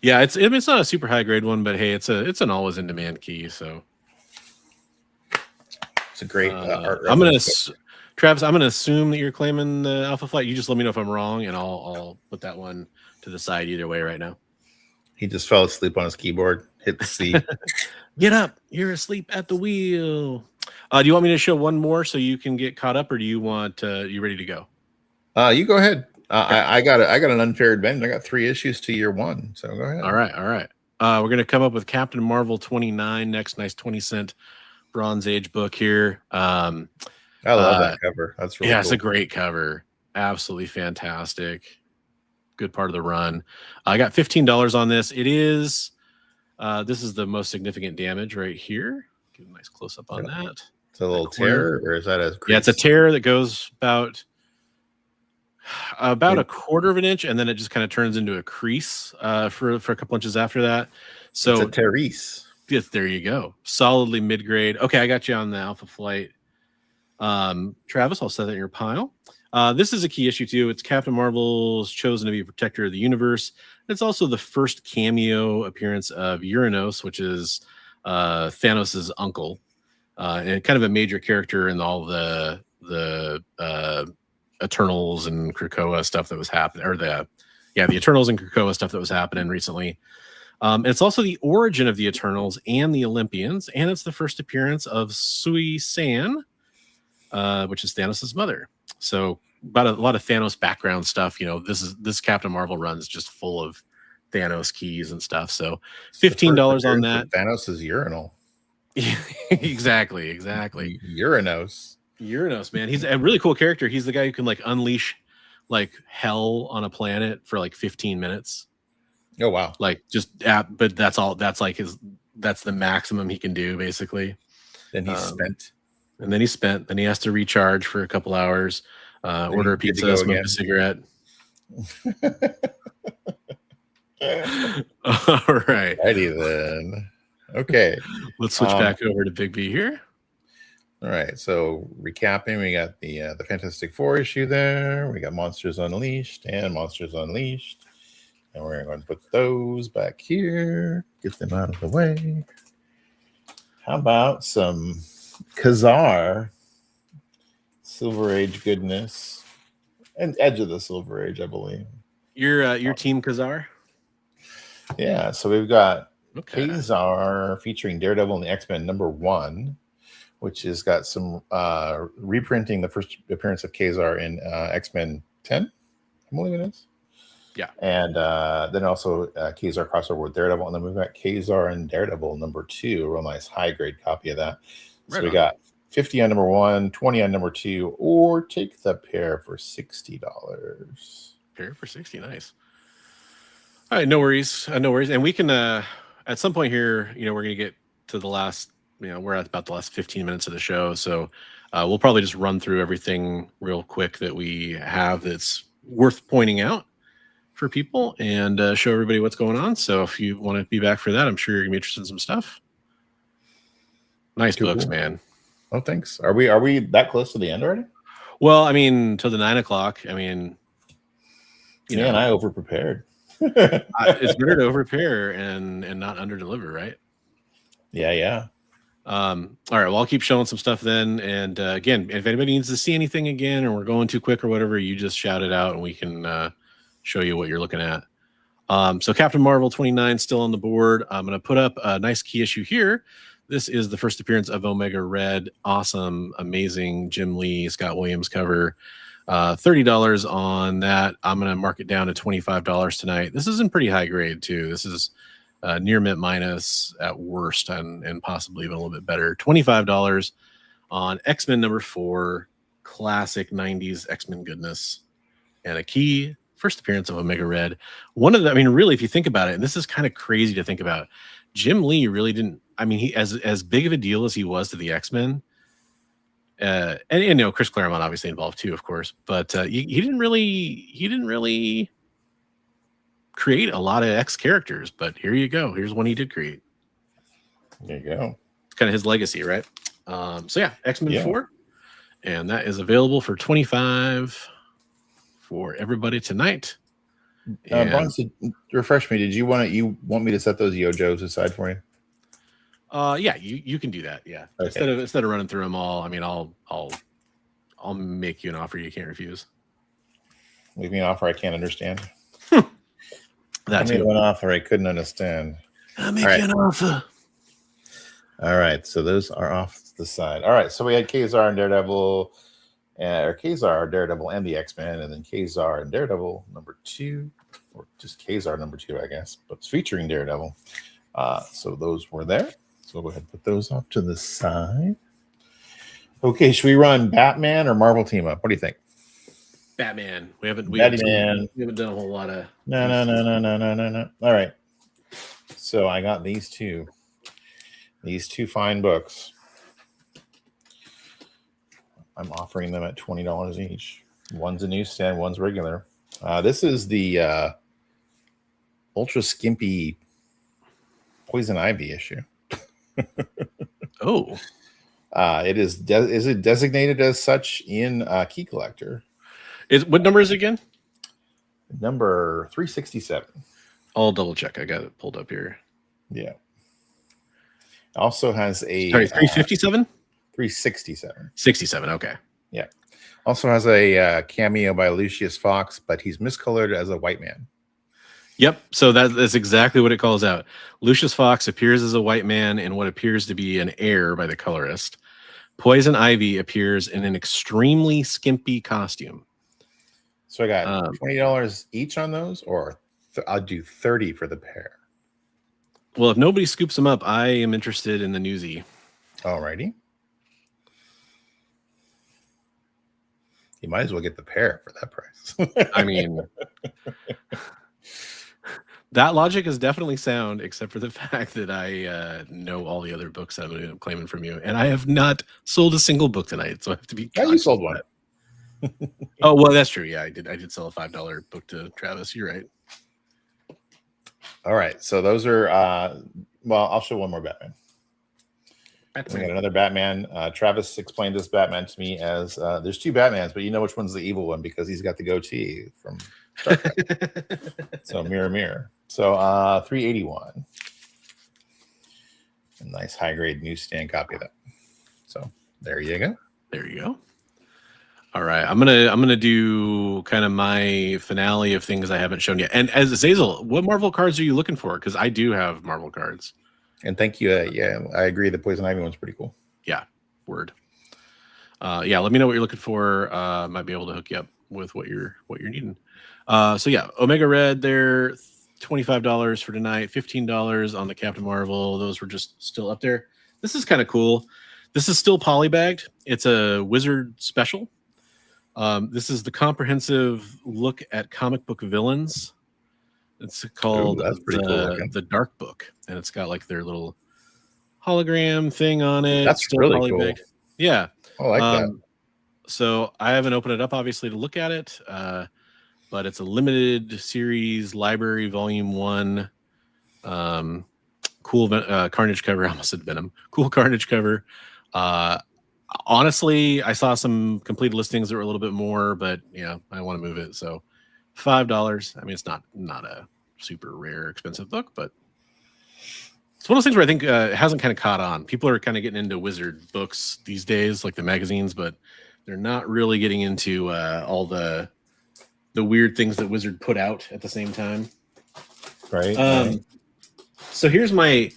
Yeah, it's not a super high grade one, but hey, it's an always in demand key. So it's a great. Travis, I'm gonna assume that you're claiming the Alpha Flight. You just let me know if I'm wrong, and I'll put that one to the side either way right now. He just fell asleep on his keyboard. Hit the C. Get up! You're asleep at the wheel. Do you want me to show one more so you can get caught up, or do you want you ready to go? You go ahead. I got an unfair advantage. I got 3 issues to year 1, so go ahead. All right. We're gonna come up with Captain Marvel 29 next. Nice 20-cent Bronze Age book here. I love that cover. That's really cool. It's a great cover. Absolutely fantastic. Good part of the run. I got $15 on this. It is. This is the most significant damage right here. Get a nice close up on that. It's a little tear, or is that a crease? Yeah, it's a tear that goes about a 1/4 of an inch, and then it just kind of turns into a crease for a couple inches after that. So it's a terrace. Yes, there you go. Solidly mid-grade. Okay, I got you on the Alpha Flight. Travis, I'll set that in your pile. This is a key issue too. It's Captain Marvel's chosen to be a protector of the universe. It's also the first cameo appearance of Uranos, which is Thanos' uncle, and kind of a major character in all the Eternals and Krakoa stuff that was happening, or the Eternals and Krakoa stuff that was happening recently. It's also the origin of the Eternals and the Olympians, and it's the first appearance of Sui San, which is Thanos' mother. So about a lot of Thanos background stuff. This Captain Marvel run's just full of Thanos keys and stuff. So $15 on that. Thanos is urinal. Exactly. Uranos, man. He's a really cool character. He's the guy who can like unleash like hell on a planet for like 15 minutes. Oh wow. Like but that's all. That's like that's the maximum he can do basically. Then he's spent. And then he's spent. Then he has to recharge for a couple hours, order a pizza, smoke a cigarette. All right. Righty then. Okay. Let's switch back over to Big B here. All right. So recapping, we got the Fantastic Four issue there. We got Monsters Unleashed and Monsters Unleashed. And we're going to put those back here. Get them out of the way. How about some Khazar Silver Age goodness and Edge of the Silver Age, I believe. Your team Khazar? Yeah, so we've got Khazar featuring Daredevil and the X-Men #1, which has got some reprinting the first appearance of Khazar in X-Men 10, I believe it is. Yeah. And then also Khazar crossover with Daredevil, and then we've got Khazar and Daredevil #2, a real nice high grade copy of that. So we got 50 on #1, 20 on #2, or take the pair for $60. Pair for 60, nice. All right, no worries. And we can at some point here, we're gonna get to the last, we're at about the last 15 minutes of the show. So we'll probably just run through everything real quick that we have that's worth pointing out for people and show everybody what's going on. So if you want to be back for that, I'm sure you're gonna be interested in some stuff. Nice books, man. Oh, thanks. Are we that close to the end already? Well, I mean, till the 9 o'clock. I mean, and I over prepared. It's better to over prepare and not under deliver, right? Yeah. All right. Well, I'll keep showing some stuff then. And again, if anybody needs to see anything again, or we're going too quick or whatever, you just shout it out and we can show you what you're looking at. So Captain Marvel 29 still on the board. I'm going to put up a nice key issue here. This is the first appearance of Omega Red. Awesome, amazing Jim Lee, Scott Williams cover. $30 on that. I'm going to mark it down to $25 tonight. This is in pretty high grade too. This is near mint minus at worst, and possibly even a little bit better. $25 on X-Men #4. classic 90s X-Men goodness, and a key first appearance of Omega Red. One of the, I mean, really, if you think about it, and this is kind of crazy to think about, Jim Lee really didn't, I mean, he as big of a deal as he was to the X-Men, and you know, Chris Claremont obviously involved too, of course, but he didn't really create a lot of X characters, but here you go. Here's one he did create. There you go. It's kind of his legacy, right? So yeah, X-Men 4, and that is available for $25 for everybody tonight. Brian, refresh me. Did you want me to set those Yojos aside for you? Yeah, you can do that. Yeah, okay. Instead of running through them all, I mean, I'll make you an offer you can't refuse. Make me an offer I can't understand. That's an offer I couldn't understand. I'll make you an offer. All right, so those are off to the side. All right, so we had Kazar and Daredevil, or Kazar, Daredevil, and the X-Men, and then Kazar and Daredevil number 2, or just Kazar number 2, I guess, but it's featuring Daredevil. So those were there. So we'll go ahead and put those off to the side. Okay, should we run Batman or Marvel team up? What do you think? Batman. We haven't done a whole lot of. No. All right. So I got these two fine books. I'm offering them at $20 each. One's a newsstand, one's regular. This is the ultra skimpy Poison Ivy issue. Oh. It is. Is it designated as such in Key Collector? What number is it again? Number 367. I'll double check. I got it pulled up here. Yeah. Also has a 357? 367. 67. Okay. Yeah. Also has a cameo by Lucius Fox, but he's miscolored as a white man. Yep. So that's exactly what it calls out. Lucius Fox appears as a white man in what appears to be an error by the colorist. Poison Ivy appears in an extremely skimpy costume. So I got $20 each on those, or I'll do $30 for the pair. Well, if nobody scoops them up, I am interested in the newsie. Alrighty. You might as well get the pair for that price. I mean, that logic is definitely sound, except for the fact that I know all the other books I'm claiming from you, and I have not sold a single book tonight, so I have to be. Yeah, you sold one. Oh well, that's true. Yeah, I did sell a $5 book to Travis. You're right. All right, so those are. Well, I'll show one more Batman. We got another Batman. Travis explained this Batman to me as there's two Batmans, but you know which one's the evil one because he's got the goatee from Star Trek. So mirror, mirror. So 381. A nice high grade newsstand copy of that. So there you go. There you go. All right, I'm gonna do kind of my finale of things I haven't shown yet. And as Zazel, what Marvel cards are you looking for? Because I do have Marvel cards. And thank you. Yeah, I agree. The Poison Ivy one's pretty cool. Yeah, word. Yeah, let me know what you're looking for. Might be able to hook you up with what you're needing. So yeah, Omega Red there, $25 for tonight, $15 on the Captain Marvel. Those were just still up there. This is kind of cool. This is still polybagged. It's a Wizard special. This is the comprehensive look at comic book villains. It's called the Dark Book, and it's got like their little hologram thing on it. That's still really cool. Yeah, I like that. So I haven't opened it up, obviously, to look at it, but it's a limited series library, volume 1. Cool Carnage cover. I almost said Venom. Cool Carnage cover. Honestly, I saw some complete listings that were a little bit more, but yeah, I want to move it. So $5. I mean, it's not a super rare, expensive book, but it's one of those things where I think it hasn't kind of caught on. People are kind of getting into Wizard books these days, like the magazines, but they're not really getting into all the weird things that Wizard put out at the same time. Right. So here's my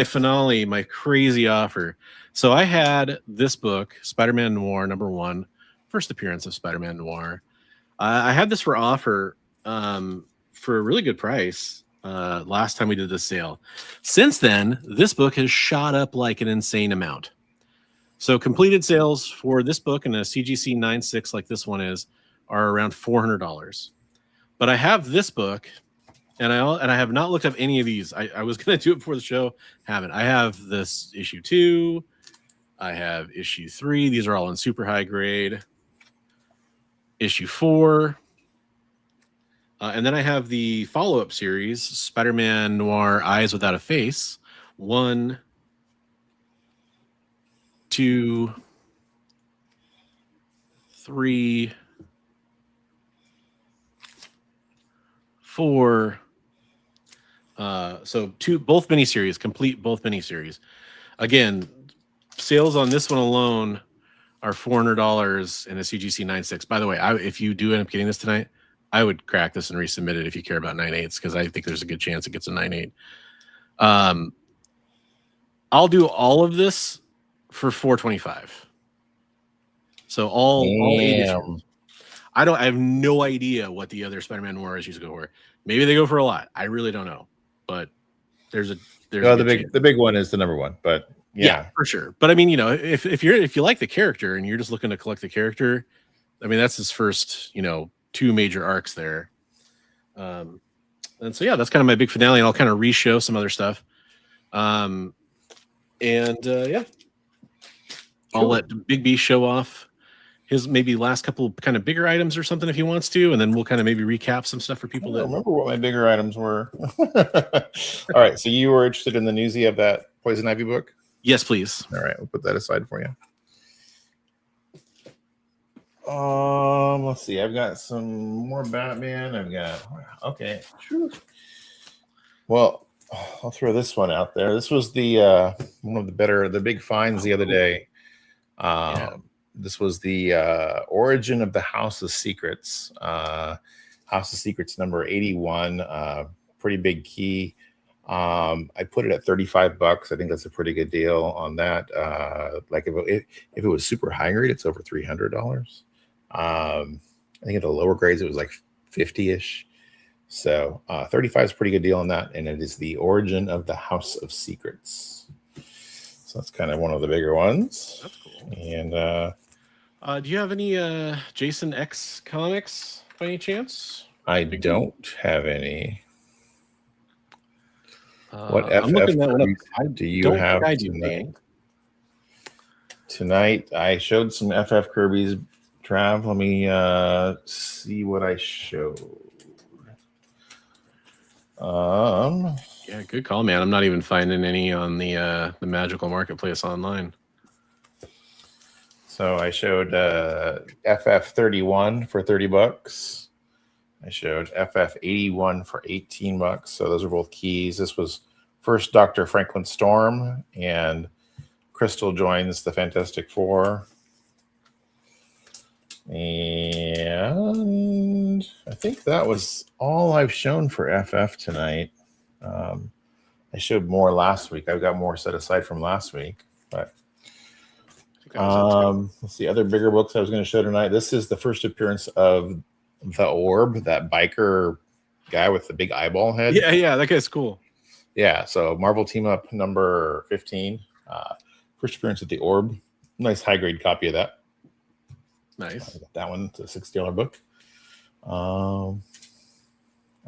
finale, my crazy offer. So I had this book, Spider-Man Noir #1, first appearance of Spider-Man Noir. I had this for offer for a really good price last time we did this sale. Since then, this book has shot up like an insane amount. So completed sales for this book and a CGC 9.6 like this one is are around $400. But I have this book, and I have not looked up any of these. I was going to do it before the show, haven't. I have this issue 2. I have issue 3. These are all in super high grade. Issue 4. And then I have the follow-up series, Spider-Man Noir Eyes Without a Face. 1, 2, 3, 4. So both miniseries, complete both miniseries. Again, sales on this one alone are $400 in a CGC 9.6. By the way, if you do end up getting this tonight, I would crack this and resubmit it if you care about 9.8s, because I think there's a good chance it gets a 9.8. I'll do all of this for $425. So all 8 issues. I have no idea what the other Spider-Man Noir issues go for. Maybe they go for a lot. I really don't know. But there's the big one is the number one, but yeah, for sure. But I mean, if you like the character and you're just looking to collect the character, I mean, that's his first, 2 major arcs there. And so yeah, that's kind of my big finale, and I'll kind of re-show some other stuff. Yeah, I'll let Big B show off his maybe last couple kind of bigger items or something if he wants to, and then we'll kind of maybe recap some stuff for people. I don't remember what my bigger items were. All right, so you were interested in the newsie of that Poison Ivy book? Yes, please. All right, we'll put that aside for you. Let's see. I've got some more Batman. Okay. Well, I'll throw this one out there. This was the one of the big finds the other day. This was the Origin of the House of Secrets. House of Secrets number 81. Pretty big key. I put it at $35. I think that's a pretty good deal on that. Like if it was super high grade, it's over $300. I think at the lower grades it was like 50-ish. So 35 is a pretty good deal on that, and it is the Origin of the House of Secrets. So that's kind of one of the bigger ones. That's cool. And do you have any Jason X comics by any chance? I don't have any. What I'm looking that one up. do you have tonight? Tonight I showed some FF Kirby's Trav. Let me see what I showed. Yeah, good call, man. I'm not even finding any on the Magical Marketplace online. So I showed FF 31 for $30. I showed FF 81 for $18. So those are both keys. This was first Dr. Franklin Storm, and Crystal joins the Fantastic Four. And I think that was all I've shown for FF tonight. I showed more last week. I've got more set aside from last week. But let's see, other bigger books I was going to show tonight. This is the first appearance of the Orb, that biker guy with the big eyeball head. Yeah, that guy's cool. Yeah, so Marvel Team Up number 15. First appearance of the Orb. Nice high-grade copy of that. Nice. That one, it's a $60 book. I'm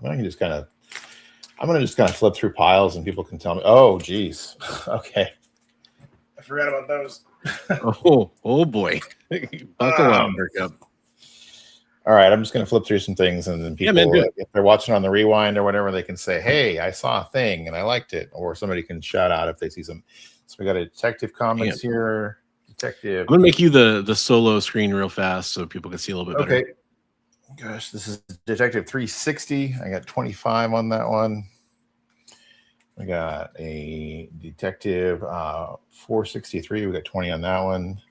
going to just kind of flip through piles and people can tell me, oh, geez. Okay. I forgot about those. oh boy. Buckle up, Berkup. All right, I'm just going to flip through some things, and then people, if they're watching on the rewind or whatever, they can say, hey, I saw a thing and I liked it. Or somebody can shout out if they see some. So we got a Detective Comics here. Detective. I'm going to make you the solo screen real fast so people can see a little bit better. Okay. Gosh, this is Detective 360. I got 25 on that one. We got a Detective 463. We got 20 on that one.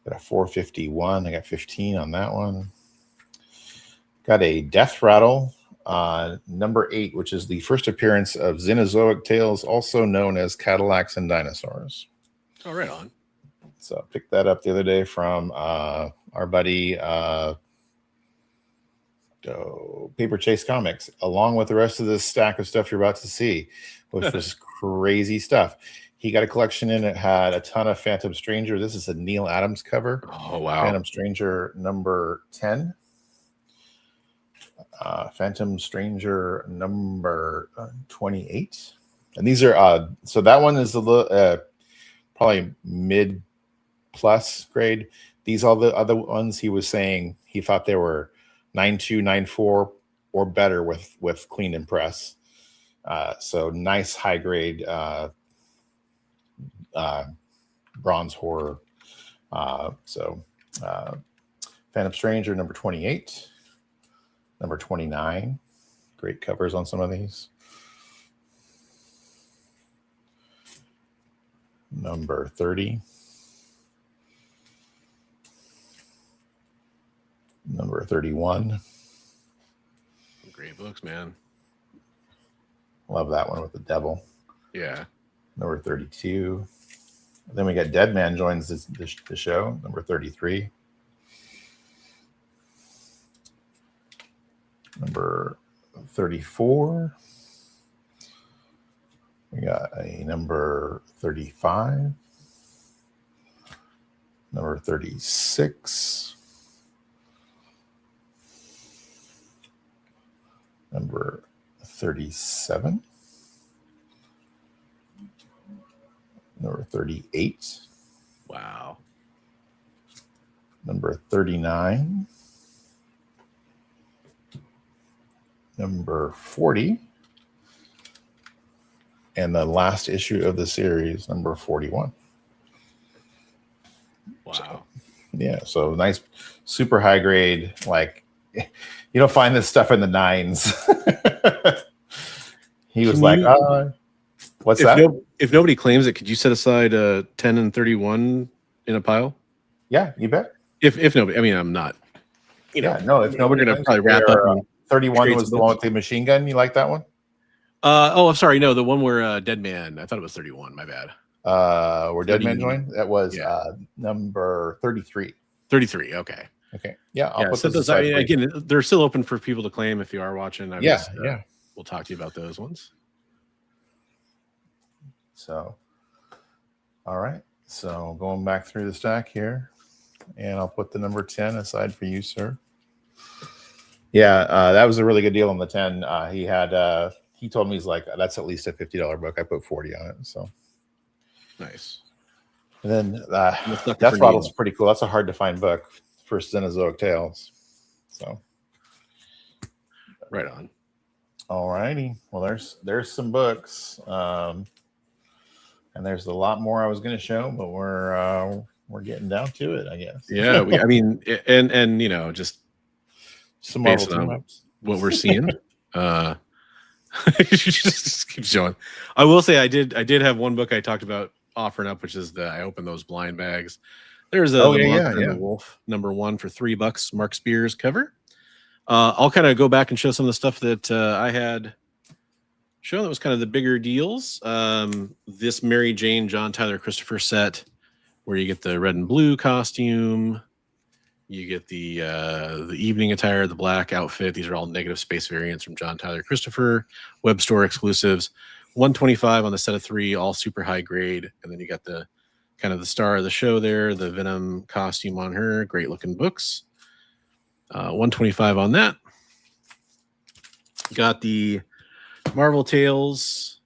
Got a 451. I got 15 on that one. Got a Death Rattle number 8, which is the first appearance of Xenozoic Tales, also known as Cadillacs and Dinosaurs. Oh, right on. So I picked that up the other day from our buddy Paper Chase Comics, along with the rest of this stack of stuff you're about to see, which was crazy stuff. He got a collection in. It had a ton of Phantom Stranger. This is a Neil Adams cover. Oh, wow. Phantom Stranger number 10. Phantom Stranger number 28. And these are, so that one is a little, probably mid plus grade. These are the other ones he was saying he thought they were 9.2, 9.4 or better with clean and press. So nice high grade bronze horror. Phantom Stranger number 28, number 29. Great covers on some of these. Number 30. Number 31. Great books, man. Love that one with the devil. Yeah. Number 32. Then we got Dead Man joins the show. Number 33. Number 34. We got a number 35. Number 36. Number 37. Number 38. Wow. Number 39. Number 40. And the last issue of the series, number 41. Wow. So, yeah, so nice, super high grade. Like, you don't find this stuff in the 9s. He was like, what's that? If nobody claims it, could you set aside 10 and 31 in a pile? Yeah, you bet. If nobody, I mean, I'm not. You know, no. If nobody, we're gonna probably wrap up. 31 was the one with the machine gun. You like that one? I'm sorry. No, the one where Dead Man. I thought it was 31. My bad. Where Dead Man joined? That was number 33. 33. Okay. Yeah. I'll put so those I mean, again, they're still open for people to claim if you are watching. Yeah. We'll talk to you about those ones. So, all right. So going back through the stack here, and I'll put the number 10 aside for you, sir. Yeah, that was a really good deal on the 10. He told me, he's like, that's at least a $50 book. I put 40 on it. So nice. And then Death Bottle's pretty cool. That's a hard to find book for Cenozoic Tales. So right on. All righty. Well, there's some books. And there's a lot more I was going to show, but we're getting down to it, I guess. Yeah, I mean, and you know, just some based on what we're seeing. Just keeps showing. I will say I did have one book I talked about offering up, which is I opened those blind bags. There's a The Wolf number 1 for $3. Mark Spears cover. I'll kind of go back and show some of the stuff that I had shown that was kind of the bigger deals. This Mary Jane John Tyler Christopher set, where you get the red and blue costume, you get the evening attire, the black outfit. These are all negative space variants from John Tyler Christopher, web store exclusives. $125 on the set of 3, all super high grade. And then you got the kind of the star of the show there, the Venom costume on her. Great looking books. $125 on that. Got the Marvel Tales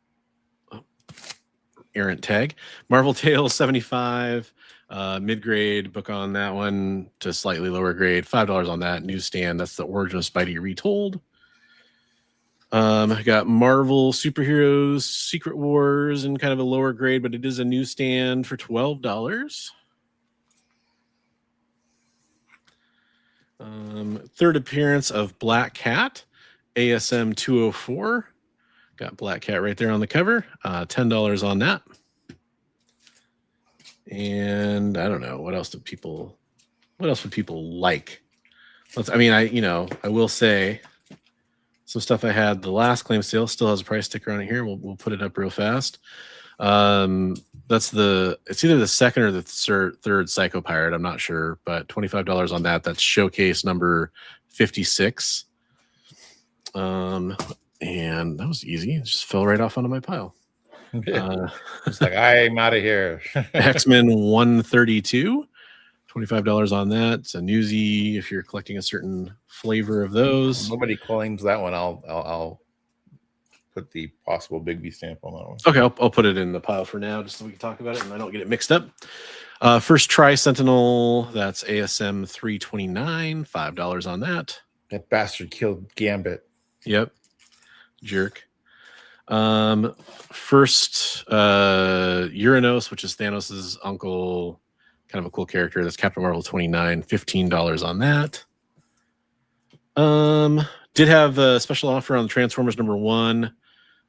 errant tag. Marvel Tales 75. Mid-grade book on that one to slightly lower grade. $5 on that newsstand. That's the Origin of Spidey Retold. I got Marvel Superheroes Secret Wars in kind of a lower grade, but it is a newsstand for $12. Third appearance of Black Cat, ASM 204. Got Black Cat right there on the cover. $10 on that. And I don't know what else would people like. I will say some stuff I had the last claim sale still has a price sticker on it here. We'll put it up real fast. It's either the second or the third Psycho Pirate. I'm not sure, but $25 on that. That's showcase number 56. And that was easy. It just fell right off onto my pile. It's like, I'm out of here. X-Men 132, $25 on that. It's a newsie if you're collecting a certain flavor of those. Nobody claims that one. I'll put the possible Bigby stamp on that one. Okay, I'll put it in the pile for now, just so we can talk about it and I don't get it mixed up. First Try Sentinel, that's ASM 329, $5 on that. That bastard killed Gambit. Yep, jerk. First Uranos, which is Thanos' uncle, kind of a cool character. That's Captain Marvel 29, $15 on that. Did have a special offer on the Transformers #1.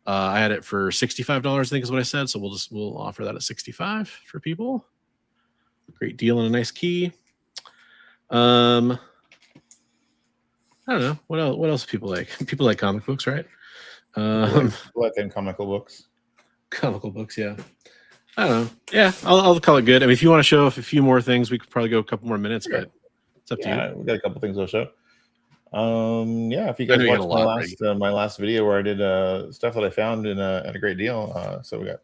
I had it for $65, I think is what I said. So we'll offer that at $65 for people. Great deal and a nice key. I don't know what else people like. People like comic books, right? Like in comical books. Comical books, yeah. I don't know. Yeah, I'll call it good. I mean, if you want to show off a few more things, we could probably go a couple more minutes, but it's up to you. We got a couple things I'll show. Yeah, if you guys watched my last video where I did stuff that I found at a great deal. So we got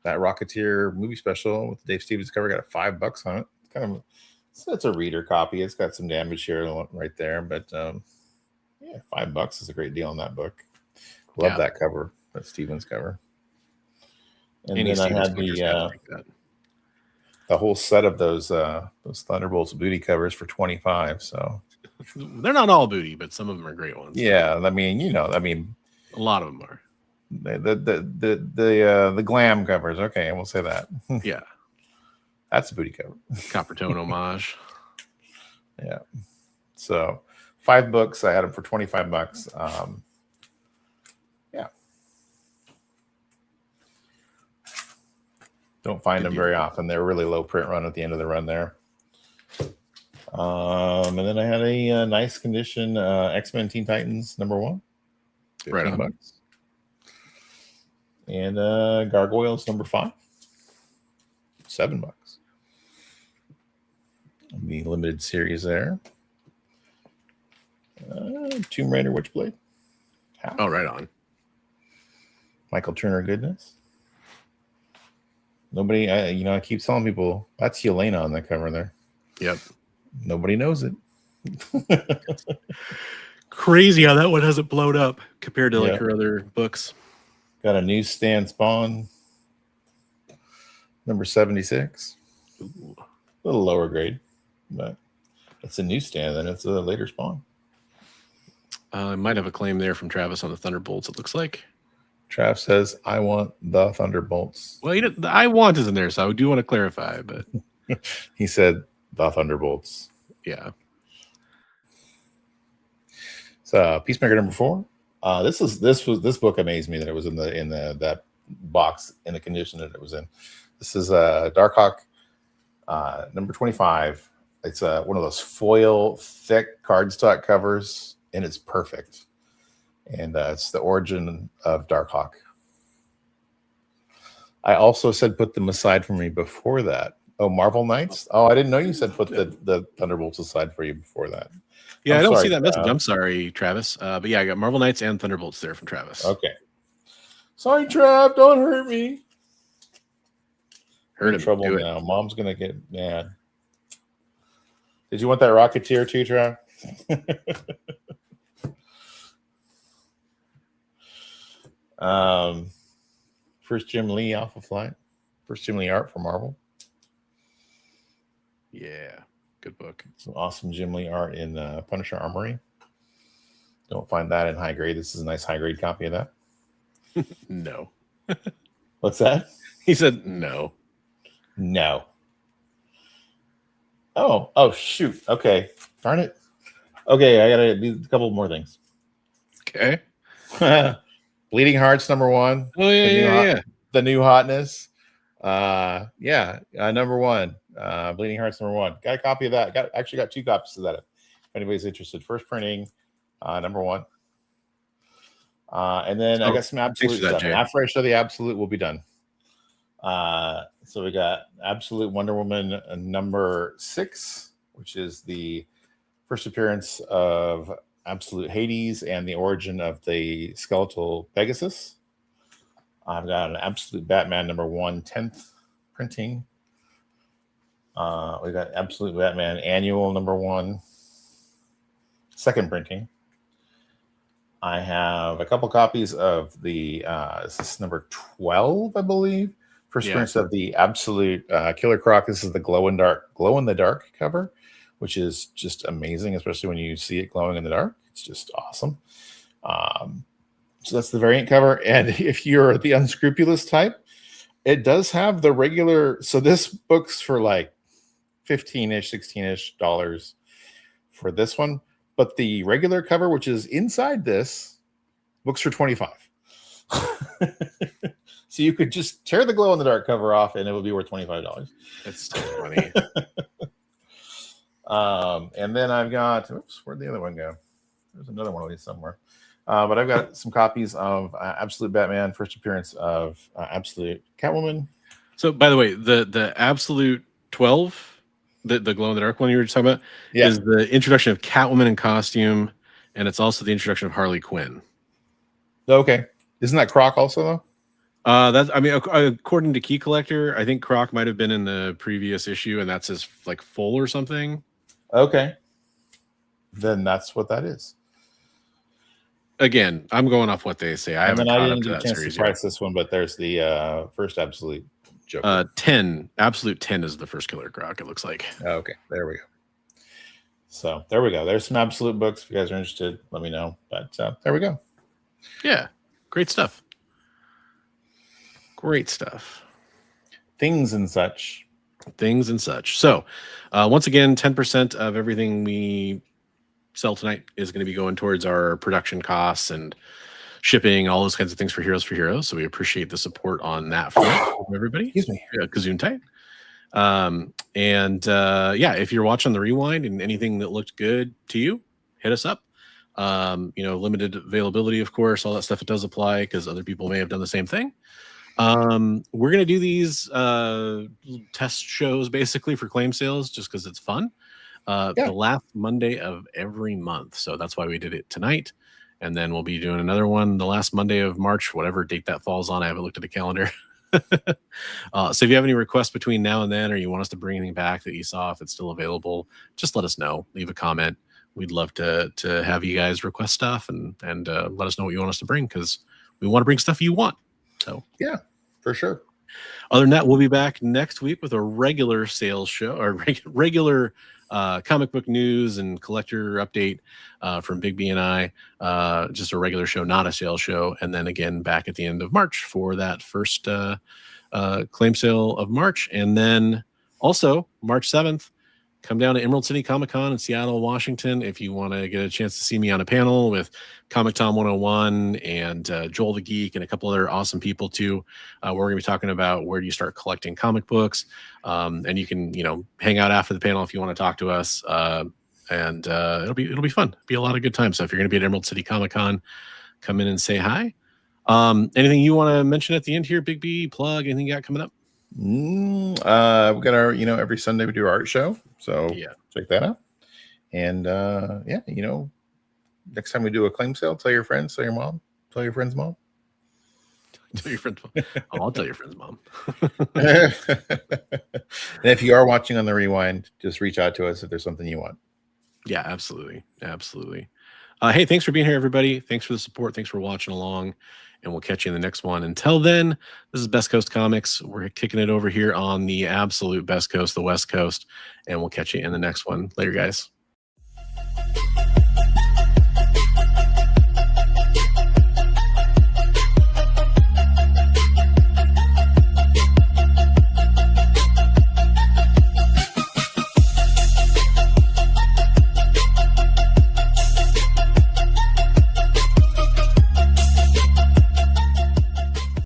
that Rocketeer movie special with the Dave Stevens cover. Got $5 on it. It's kind of it's a reader copy. It's got some damage here right there, but yeah, $5 is a great deal on that book. Love that cover, that Stevens cover. And then I had the whole set of those Thunderbolts booty covers for $25. So they're not all booty, but some of them are great ones. Yeah, I mean, a lot of them are. The glam covers. Okay, we'll say that. Yeah, that's a booty cover. Copper tone homage. Yeah. So 5 books. I had them for $25. Yeah. Don't find them very often. They're really low print run at the end of the run there. And then I had a nice condition X-Men Teen Titans #1. $15. And Gargoyles #5. $7. The limited series there. Tomb Raider Witchblade. Oh, right on. Michael Turner goodness. Nobody, I keep telling people that's Yelena on the cover there. Yep. Nobody knows it. Crazy how that one hasn't blown up compared to like her other books. Got a newsstand Spawn #76. Ooh. A little lower grade, but it's a newsstand and it's a later Spawn. I might have a claim there from Travis on the Thunderbolts, it looks like. Trav says, I want the Thunderbolts. Well, the I want isn't there, so I do want to clarify, but he said the Thunderbolts. Yeah. So Peacemaker #4. This book amazed me that it was in that box in the condition that it was in. This is Darkhawk #25. It's one of those foil thick cardstock covers, and it's perfect. And it's the origin of Darkhawk. I also said put them aside for me before that. Oh, Marvel Knights? Oh, I didn't know you said put the Thunderbolts aside for you before that. Yeah, I don't see that message. I'm sorry, Travis. But yeah, I got Marvel Knights and Thunderbolts there from Travis. Okay. Sorry, Trav. Don't hurt me. Hurt him. Trouble now. Mom's going to get mad. Did you want that Rocketeer too, Trav? First Jim Lee Alpha Flight. First Jim Lee art for Marvel. Yeah, good book. Some awesome Jim Lee art in Punisher Armory. Don't find that in high grade. This is a nice high grade copy of that. No. What's that? He said no. No. Oh, shoot. Okay. Darn it. Okay, I gotta do a couple more things. Okay. Bleeding Hearts #1. Oh yeah. The new hotness. #1. Bleeding Hearts #1. Got a copy of that. Actually got 2 copies of that. If anybody's interested. First printing, #1. And then I got some Absolute stuff. After I show the Absolute, we'll be done. So we got Absolute Wonder Woman #6, which is the first appearance of Absolute Hades and the origin of the skeletal Pegasus. I've got an Absolute Batman #1 10th printing. We got Absolute Batman Annual #1 2nd printing. I have a couple copies of the this is number 12, I believe. First appearance of the Absolute Killer Croc. This is the glow in the dark cover, which is just amazing, especially when you see it glowing in the dark. It's just awesome. So that's the variant cover. And if you're the unscrupulous type, it does have the regular. So this book's for like $15-ish, $16-ish for this one. But the regular cover, which is inside this, book's for $25. So you could just tear the glow in the dark cover off and it would be worth $25. That's so funny. And then I've got, oops, where'd the other one go? There's another one of these somewhere. But I've got some copies of Absolute Batman, first appearance of Absolute Catwoman. So, by the way, the Absolute 12, the glow in the dark one you were just talking about, is the introduction of Catwoman in costume, and it's also the introduction of Harley Quinn. Okay, isn't that Croc also though? That's, I mean, according to Key Collector, I think Croc might have been in the previous issue, and that's his like full or something. Okay, then that's what that is. Again, I'm going off what they say. I haven't caught up to that get a chance series to price this one, but there's the first Absolute Joker. 10, Absolute 10 is the first Killer Croc, it looks like. Okay, there we go. So there we go. There's some Absolute books. If you guys are interested, let me know. But there we go. Yeah, great stuff. Great stuff. Things and such. So, once again, 10% of everything we sell tonight is going to be going towards our production costs and shipping, all those kinds of things for Heroes for Heroes. So we appreciate the support on that front from everybody. Excuse me. Kazoon tight. If you're watching the rewind and anything that looked good to you, hit us up. Limited availability, of course, all that stuff, it does apply because other people may have done the same thing. We're going to do these test shows basically for claim sales just because it's fun. The last Monday of every month. So that's why we did it tonight. And then we'll be doing another one the last Monday of March, whatever date that falls on. I haven't looked at the calendar. So if you have any requests between now and then, or you want us to bring anything back that you saw, if it's still available, just let us know. Leave a comment. We'd love to have you guys request stuff and let us know what you want us to bring, because we want to bring stuff you want. So yeah, for sure. Other than that, we'll be back next week with a regular sales show, or regular comic book news and collector update from Big B and I. Just a regular show, not a sales show. And then again, back at the end of March for that first claim sale of March. And then also March 7th, come down to Emerald City Comic Con in Seattle, Washington. If you want to get a chance to see me on a panel with Comic Tom 101 and Joel the Geek and a couple other awesome people too. We're going to be talking about where do you start collecting comic books. And you can, hang out after the panel if you want to talk to us. And it'll be fun. It'll be a lot of good time. So if you're going to be at Emerald City Comic Con, come in and say hi. Anything you want to mention at the end here, Big B? Plug anything you got coming up? We got our, every Sunday we do our art show. So check that out. And next time we do a claim sale, tell your friends, tell your mom, tell your friend's mom. Tell your friend's mom. Oh, I'll tell your friend's mom. And if you are watching on the rewind, just reach out to us if there's something you want. Yeah, absolutely. Hey, thanks for being here, everybody. Thanks for the support. Thanks for watching along. And we'll catch you in the next one. Until then, this is Best Coast Comics. We're kicking it over here on the absolute Best Coast, the West Coast. And we'll catch you in the next one. Later, guys.